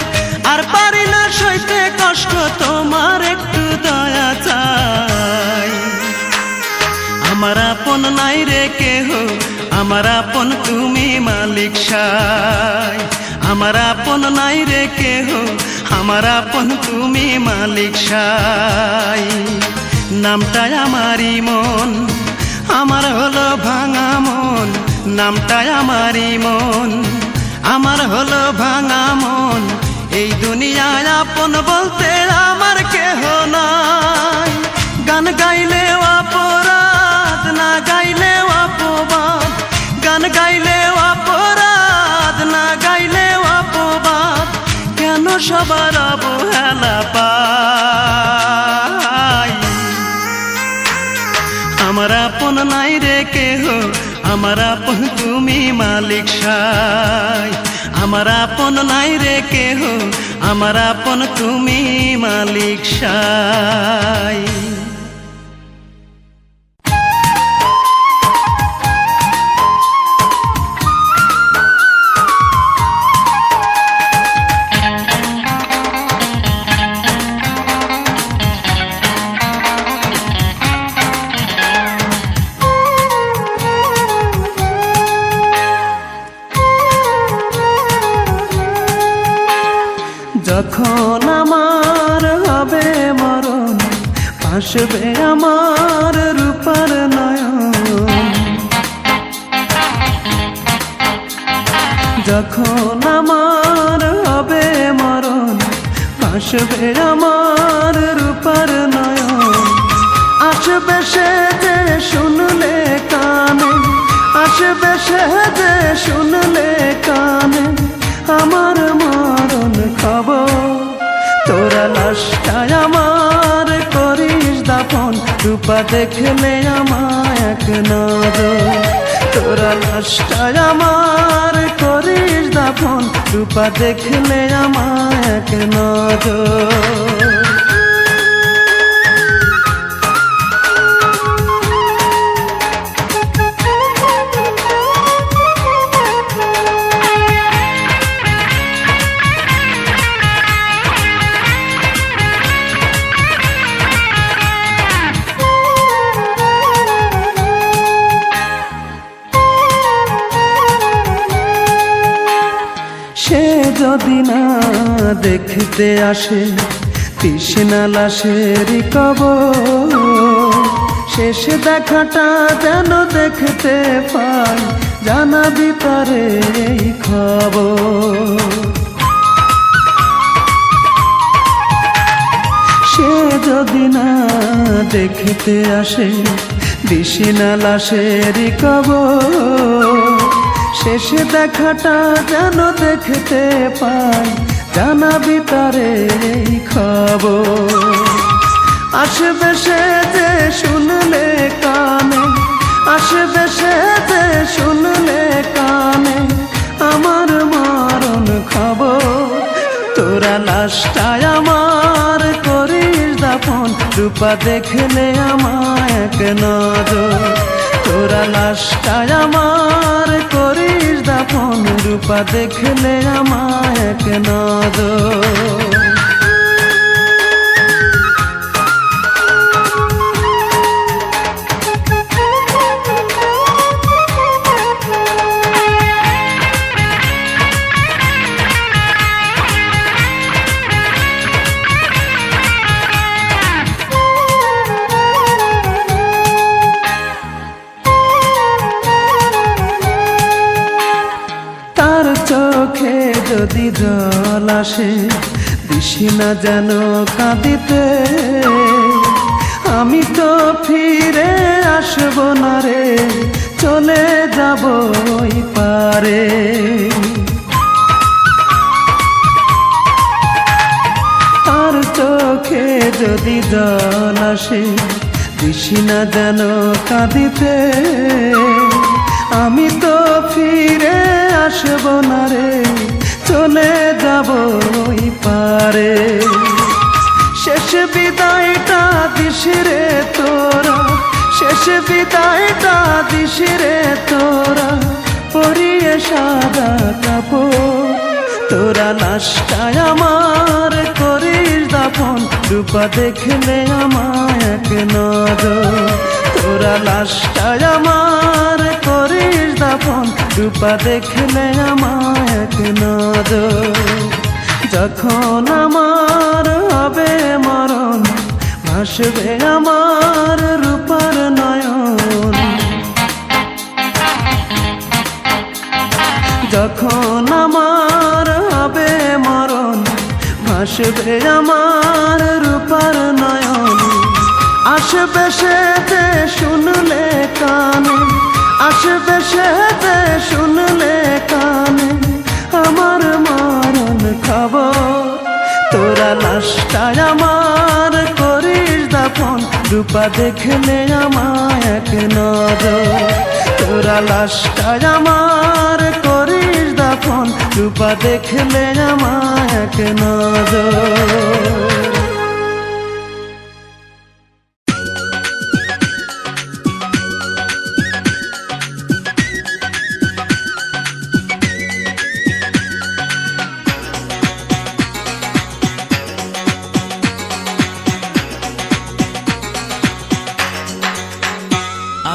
আর পারি না সইতে কষ্ট, তোমার একটু দয়া চাই। আমার আপন নাই রে কেহ, আমার আপন তুমি মালিক সাই, আমার আপন নাই রে কেহ, আমার আপন তুমি মালিক সাই। নামটাই আমারই মন, আমার হলো ভাঙা মন, নামটাই আমারই মন, আমার হলো ভাঙা মন। এই দুনিয়ায় আপন বলতে আমার কেহ নাই। গান গাইলেও অপরাধ, না গাইলেও অপবাদ, গান গাইলেও অপরাধ, না গাইলেও অপবাদ। কেন সবার অবহেলা পাই? আমার আপন নাই রে কেহ, আমার আপন তুমি মালিক সাই, আমার আপন নাই রে কেহ, আমার আপন তুমি মালিক সাই। যখন আমার হবে মরণ, আসবে আমার রূপার নয়ন। যখন আমার হবে মরণ, আসবে আমার রূপার নয়ন। আসবে সে যে শুনলে কানে, আসবে সে যে শুনলে কানে আমার মরণ খবর। তোরা লাশটায় আমার করিস দাফন, রূপা দেখলে আমায় এক নজর। তোরা লাশটায় আমার করিস দাফন, রূপা দেখলে আমায় এক নজর। সে যদি না দেখতে আসে তৃষ্ণা লাশের কবর, শেষ দেখাটা যেন দেখতে পাই, জানাবি তারে এই খবর। সে যদি না দেখতে আসে, দিশি না লাশেরই কবর। শেষ দেখাটা যেন দেখতে পাই, জানাবি তারে এই খবর। আসবে সে যে শুনলে কানে, আসবে সে যে শুনলে কানে আমার মরণ খবর। তোরা লাশটায় আমার করিস দাফন, রূপা দেখলে আমায় এক নজর। তোরা লাশটায় আমার করিস দাফন, রূপা দেখলে আমায় এক নজর। চোখে যদি জল আসে, দিশি না যেন কাঁদিতে, আমি তো ফিরে আসবো না রে, চলে যাব ওই পারে। তার চোখে যদি জল আসে, দিশি না যেন কাঁদিতে, আমি তো ফিরে আসবো না রে, চলে যাব ওই পারে। শেষ বিদায়টা দিস রে তোরা, শেষ বিদায়টা দিস রে তোরা, পরিয়ে সাদা কাপড়। তোরা লাশটায় আমার করিস দাফন, রূপা দেখলে আমায় এক নজর। তোরা লাশটায় আমার করিস দাফন, রূপা দেখলে আমায় এক নজর। যখন আমার হবে মরণ, ভাসবে আমার রূপার নয়ন। যখন আমার হবে মরণ, ভাসবে আমার রূপার নয়ন। আসবে সে যে শুনলে কানে, আসবে সে যে শুনলে কানে আমার মরণ খবর। তোরা লাশটায় আমার করিস দাফন, রূপা দেখলে আমায় এক নজর। তোরা লাশটায় আমার করিস দাফন, রূপা দেখলে আমায় এক নজর।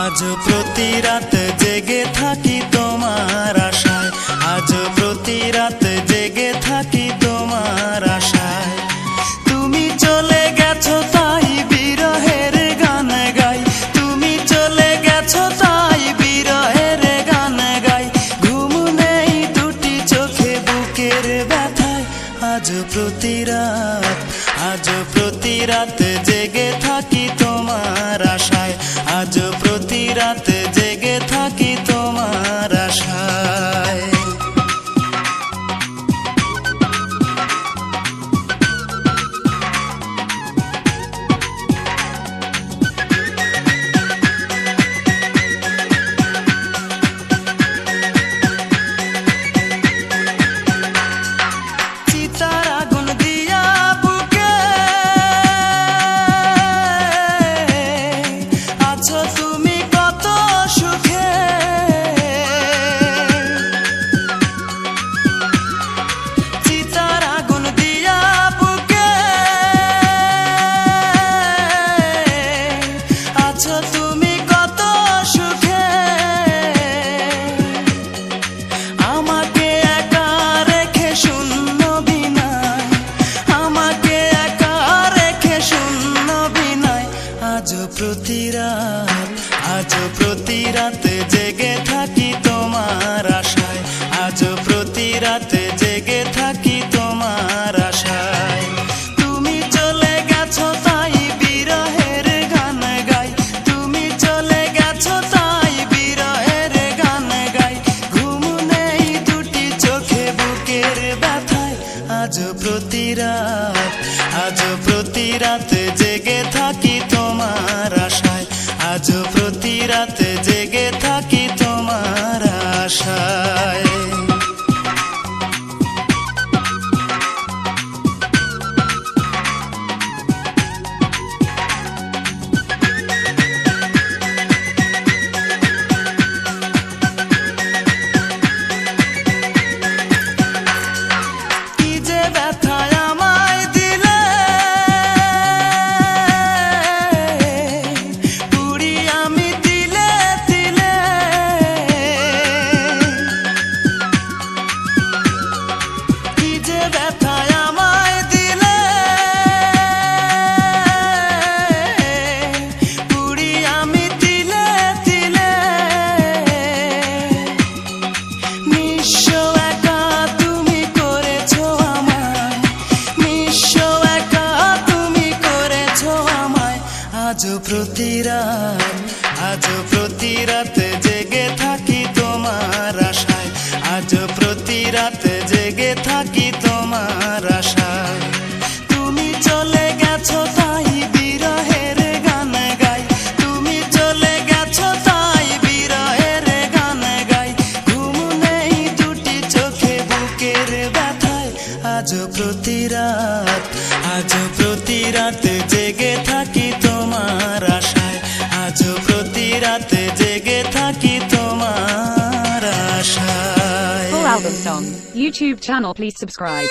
আজ প্রতি রাত জেগে থাকি তোমার আশায়, আজ প্রতি রাত জেগে থাকি তোমার আশায়। তুমি চলে গেছো তাই বিরহের গান গাই, তুমি চলে গেছো তাই বিরহের গান গাই। ঘুম নেই দুটি চোখে বুকের ব্যথায়, আজ প্রতি রাত, আজ প্রতি রাত জেগে থাকি তোমার আশায়, আজ প্রতি রাত জেগে থাকি তোমার আশায়। চিতার আগুন দিয়া বুকে প্রতি রাতে জেগে থাকি তোমার আশায়, আজও প্রতি রাতে জেগে থাকি তোমার আশায়। তুমি চলে গেছো তাই বিরহের গান গাই, তুমি চলে গেছো তাই বিরহের গান গাই। ঘুম নেই দুটি চোখে বুকের ব্যথায়, আজও প্রতি রাতে জেগে থাকি তোমার আশায়, আজও প্রতি রাতে জেগে থাকি তোমার আশায়। কি যে ব্যথায় আমায় দিলে, পুরি আমি তিলে তিলে। কি যে ব্যথায় আমায় দিলে, পুরি আমি তিলে তিলে। নিঃস্ব একা তুমি করেছো আমায়, নিঃস্ব একা তুমি করেছো আমায়। আজও প্রতি রাতে জেগে থাকি তোমার আশায়, আজও প্রতি রাতে জেগে থাকি তোমার আশায়। তুমি চলে গেছো তাই বিরহের গান গাই, তুমি চলে গেছো তাই বিরহের গান গাই। ঘুম নেই দুটি চোখে বুকের ব্যথায়, আজও প্রতি রাতে জেগে থাকি তোমার আশায়, আজও প্রতি রাতে জেগে থাকি তোমার আশায়। Full album songs. YouTube channel, please subscribe.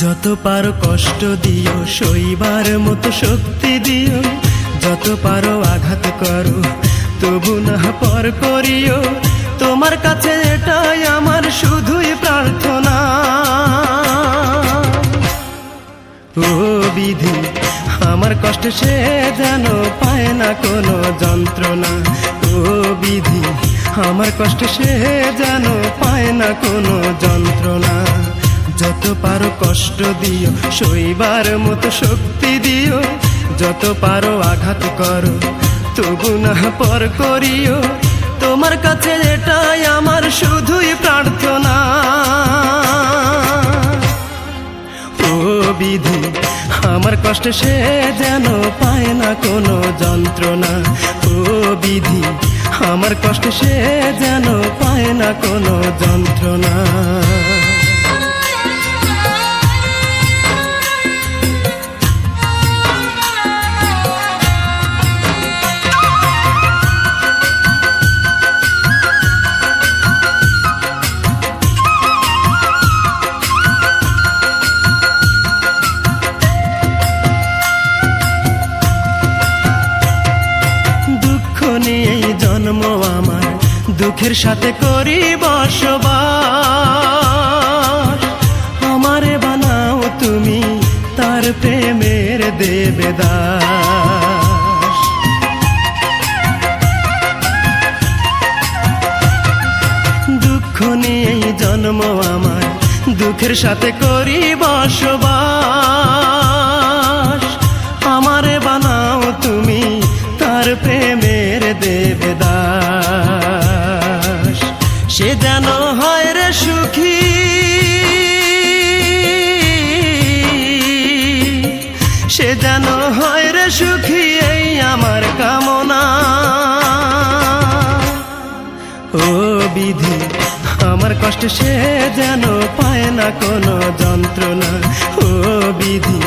যত পারো কষ্ট দিও, সইবার মতো শক্তি দিও। যত পারো আঘাত করো, তবু না পর করিও। তোমার কাছে এটাই আমার শুধুই প্রার্থনা। ও বিধি, আমার কষ্ট সে যেন পায় না কোনো যন্ত্রণা। ও বিধি, আমার কষ্ট সে যেন পায় না কোনো যন্ত্রণা। যত পারো কষ্ট দিও, সইবার মতো শক্তি দিও। যত পারো আঘাত করো, তবু না পর করিও। তোমার কাছে এটাই আমার শুধুই প্রার্থনা। ও বিধি, আমার কষ্ট সে যেন পায় না কোনো যন্ত্রণা। ও বিধি, আমার কষ্ট সে যেন পায় না কোনো যন্ত্রণা। নিয়েই জন্ম আমার, দুঃখের সাথে করি বসবাস। আমারে বানাও তুমি তার প্রেমের দেবদাস। দুঃখ নিয়েই জন্ম আমার, দুঃখের সাথে করি বসবাস। আমারে বানাও তুমি তার প্রেমের দেবদাস। সে যেন হয় রে সুখী, সে যেন হয় রে সুখী, এই আমার কামনা। ও বিধি, আমার কষ্ট সে যেন পায় না কোনো যন্ত্রণা। ও বিধি,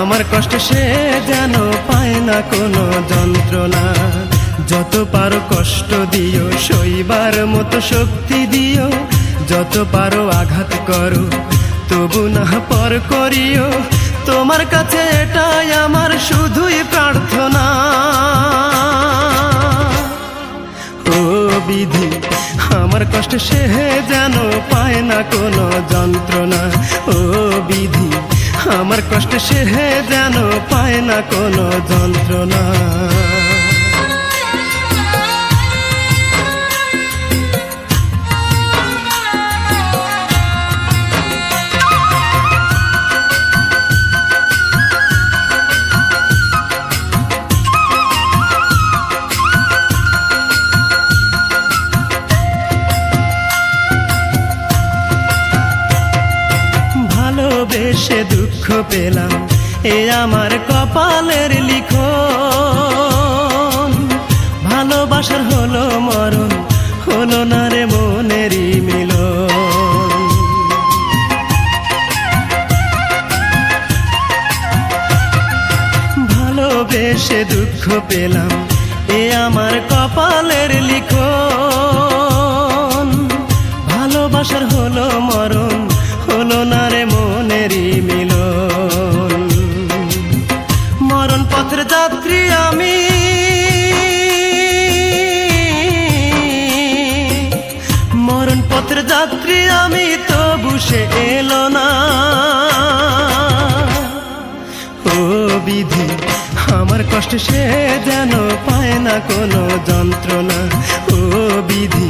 আমার কষ্ট সে যেন পায় না কোনো যন্ত্রণা। যত পারো কষ্ট দিও, সইবার মতো শক্তি দিও। যত পারো আঘাত করো, তবু না পর করিও। তোমার কাছে এটাই আমার শুধুই প্রার্থনা। ও বিধি, আমার কষ্ট সে যেন পায় না কোনো যন্ত্রণা। ও বিধি, আমার কষ্ট সে যেন পায় না কোনো যন্ত্রণা। ভালোবেসে দুঃখ পেলাম, এ আমার কপালের লিখন। ভালোবাসার হলো মরণ, হলো না রে মনেরই মিলন। ভালোবেসে দুঃখ পেলাম, এ আমার কপালের লিখন। ভালোবাসার হলো মরণ, হলো না রে মনেরই মিলন। মরণ পথের যাত্রী আমি, মরণ পথের যাত্রী আমি, তবু সে এলো না। ও বিধি, আমার কষ্ট সে যেন পায় না কোনো যন্ত্রণা। ও বিধি,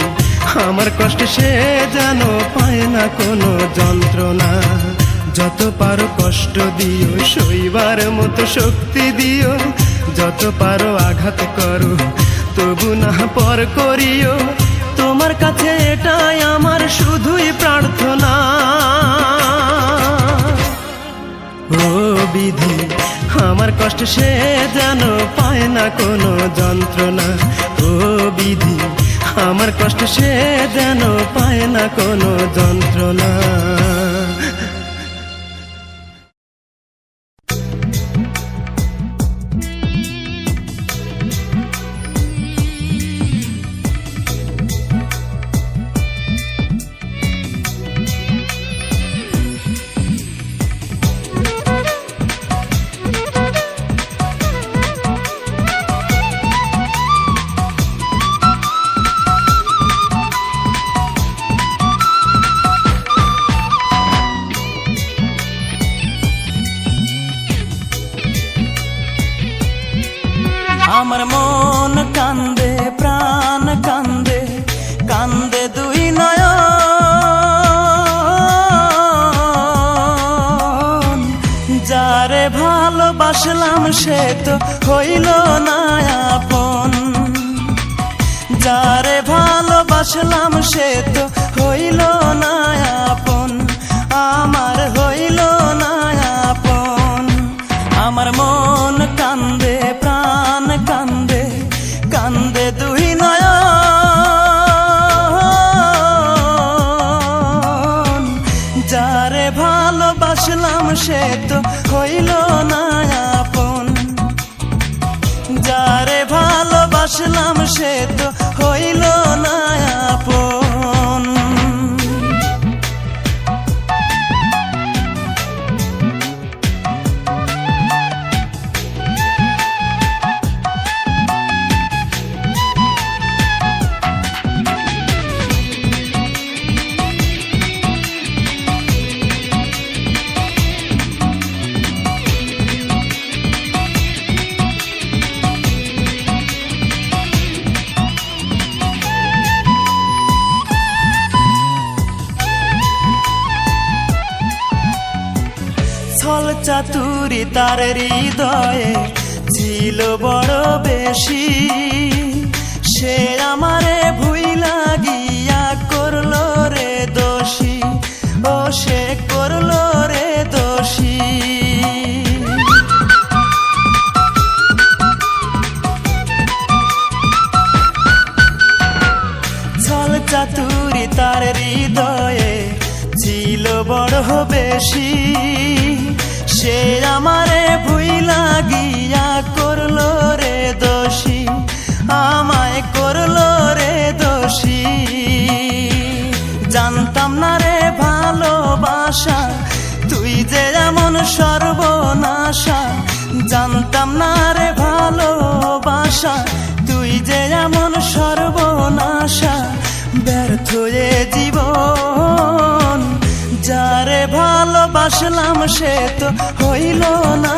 আমার কষ্ট সে যেন পায় না কোনো যন্ত্রণা। যত পারো কষ্ট দিও, সইবার মতো শক্তি দিও। যত পারো আঘাত করো, তবু না পর করিও। তোমার কাছে এটাই আমার শুধুই প্রার্থনা। ও বিধি, আমার কষ্ট সে যেন পায় না কোনো যন্ত্রণা। ও বিধি, আমার কষ্ট সে যেন পায় না কোনো যন্ত্রণা। আমার মন কান্দে, প্রাণ কান্দে, কান্দে দুই নয়ন। যারে ভালোবাসলাম সে তো হইল না আপন। যারে ভালোবাসলাম সে তো হইল না আপন। আমার হইল না আপন। আমার মন কান্দে, প্রাণ কান্দে, কান্দে দুই নয়ন। যারে ভালোবাসলাম সে তো হইল না আপন। যারে ভালোবাসলাম সে তো হইল না আপন। ছল চাতুরি তার হৃদয়ে ছিল বড় বেশি। সে আমারে ভুইলা গিয়া করলো রে দোষী। ও সে করলো রে দোষী। ছল চাতুরি তার হৃদয়ে ছিল বড় বেশি। সে আমারে ভুইলা গিয়া করলো রে দোষী। আমায় করলো রে দোষী। জানতাম সর্বনাশা, জানতাম না রে ভালোবাসা, তুই যে এমন সর্বনাশা। ব্যর্থ এ জীবন, যারে ভালোবাসলাম সে তো হইল না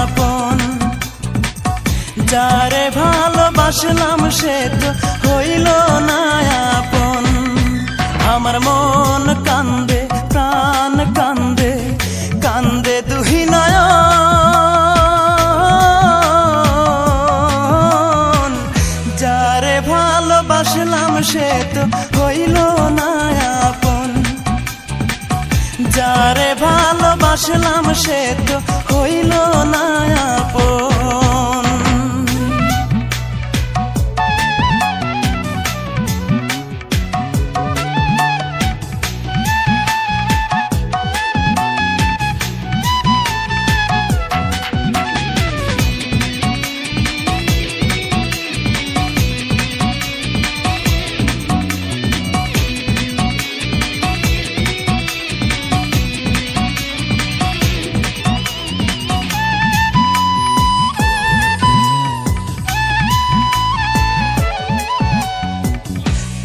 আপন, যারে ভালোবাসলাম সে তো হইল না আপন। আমার মন কান্দে, প্রাণ কান্দে, কান্দে দুই নয়ন, যারে ভালোবাসলাম সে তো হইল না আপন, যারে ভালোবাসলাম সে তো হইল না আপন।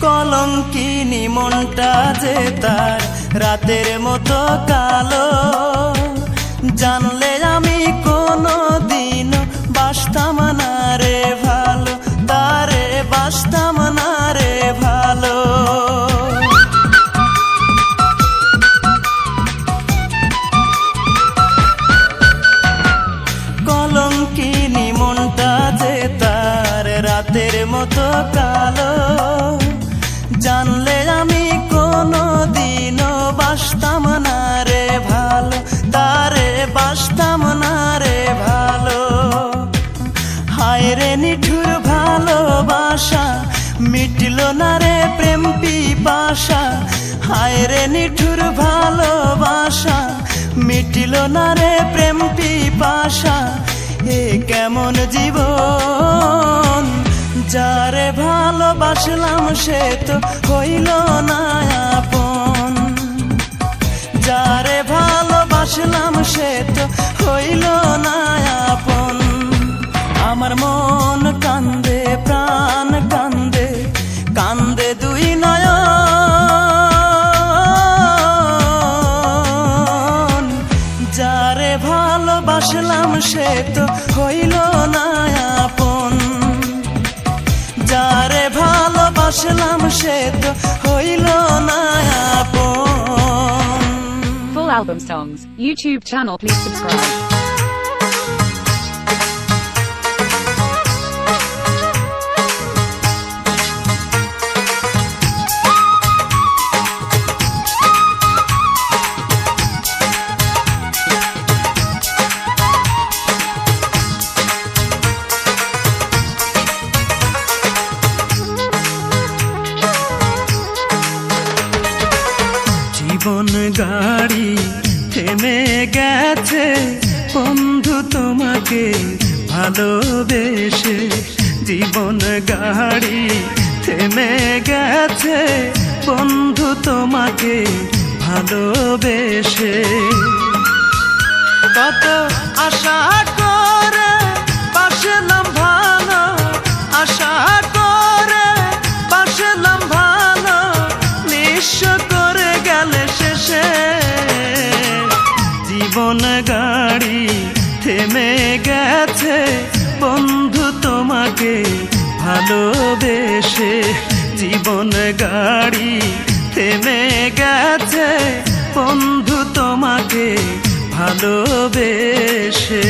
কলঙ্কিনী মনটা যে তার রাতের মতো কালো, জানলে আমি কোনো দিন বাসতাম না রে ভালো, তারে বাসতাম না রে ভালো। কলঙ্কিনী মনটা যে তার রাতের মতো কালো, জানলে আমি কোনো দিনও বাসতাম না রে ভালো, তারে বাসতাম না রে ভালো। হায় রে নিঠুর ভালোবাসা, মিটল না রে প্রেম পিপাসা, হায় রে নিঠুর ভালোবাসা, মিটল না রে প্রেম পিপাসা। এ কেমন জীবন, যারে ভালোবাসলাম সে তো হইল না আপন, যারে ভালোবাসলাম সে তো হইল না আপন। আমার মন কান্দে, প্রাণ কান্দে, কান্দে দুই নয়ন, যারে ভালোবাসলাম সে তো হইল না আপন, যারে ভালোবাসলাম সে তো হইল না আপন। Full album songs. YouTube channel, please subscribe. জীবন গাড়ি থেমে গেছে বন্ধু তোমাকে ভালোবেসে, জীবন গাড়ি থেমে গেছে বন্ধু তোমাকে ভালোবেসে। কত আশা করে বাসলাম ভালো, আশা করে বাসলাম ভালো, নিঃস্ব করে গেলে শেষে। জীবন গাড়ি থেমে গেছে বন্ধু তোমাকে ভালোবেসে, জীবন গাড়ি থেমে গেছে বন্ধু তোমাকে ভালোবেসে।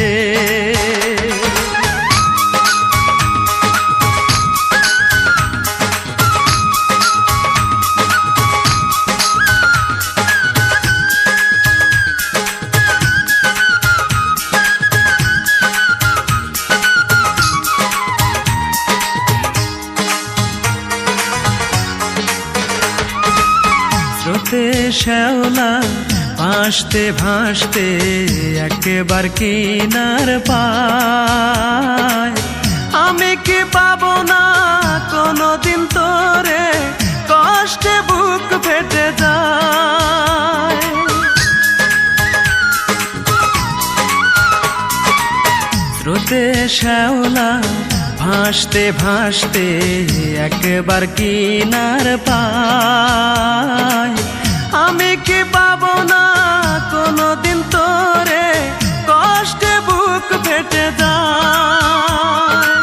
স্রোতে শ্যাওলা ভাসতে ভাসতে একবার কিনার পায়, আমি কি পাবো না কোনোদিন তোরে, কষ্টে বুক ফেটে যায়। শ্যাওলা ভাসতে ভাসতে একবার কিনার পায়, আমি কি পাবো না কোনোদিন তোরে, কষ্টে বুক ফেটে যায়।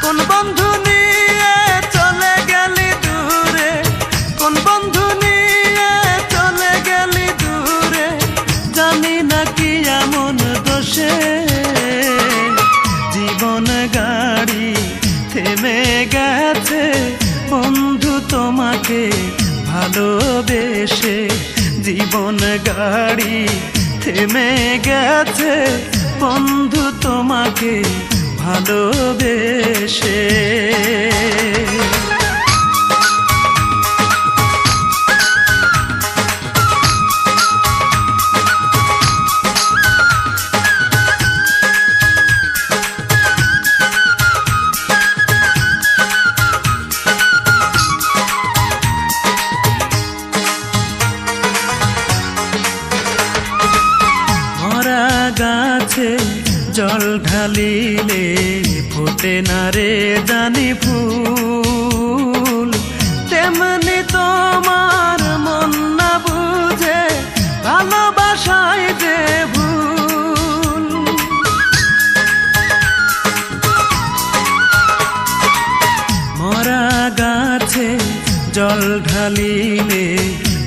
কোন বন্ধু নিয়ে চলে গেলি দূরে, কোন বন্ধু নিয়ে চলে গেলি দূরে, জানি না কি এমন দোষে জীবন গাড়ি থেমে গেছে বন্ধু তোমাকে ভালোবেসে, জীবন গাড়ি থেমে গেছে বন্ধু তোমাকে ভালোবেসে। গাছে জল ঢালিলে ফোটে না রে জানি ফুল, তেমনি তোমার মন না বুঝে ভালোবাসায় যে ভুল। মরা গাছে জল ঢালিলে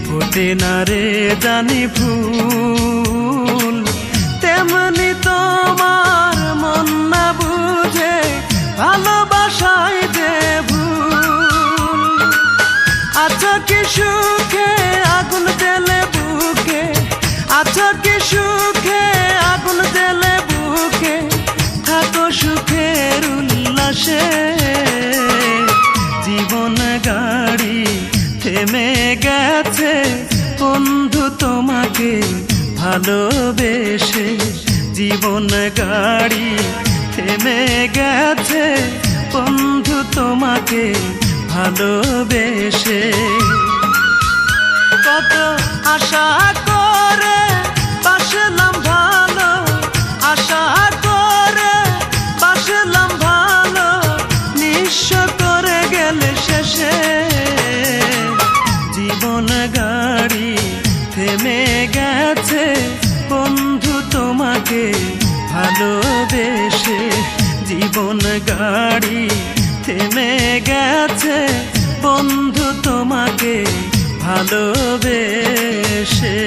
ফোটে না রে জানি ফুল, তেমনি তোমার মন না বুঝে ভালোবাসায় যে ভুল। আছো কি সুখে আগুন জ্বেলে বুকে, আছো কি সুখে আগুন জ্বেলে বুকে, থাকো সুখের উল্লাসে। জীবন গাড়ি থেমে গেছে বন্ধু তোমাকে ভালোবেসে, জীবন গাড়ি থেমে গেছে বন্ধু তোমাকে ভালোবেসে। কত আশা করে বাসলাম ভালো, আশা করে বাসলাম ভালো, নিঃস্ব করে গেলে শেষে জীবন গাড়ি থেমে গেছে বন্ধু তোমাকে ভালোবেসে, জীবন গাড়ি থেমে গেছে বন্ধু তোমাকে ভালোবেসে।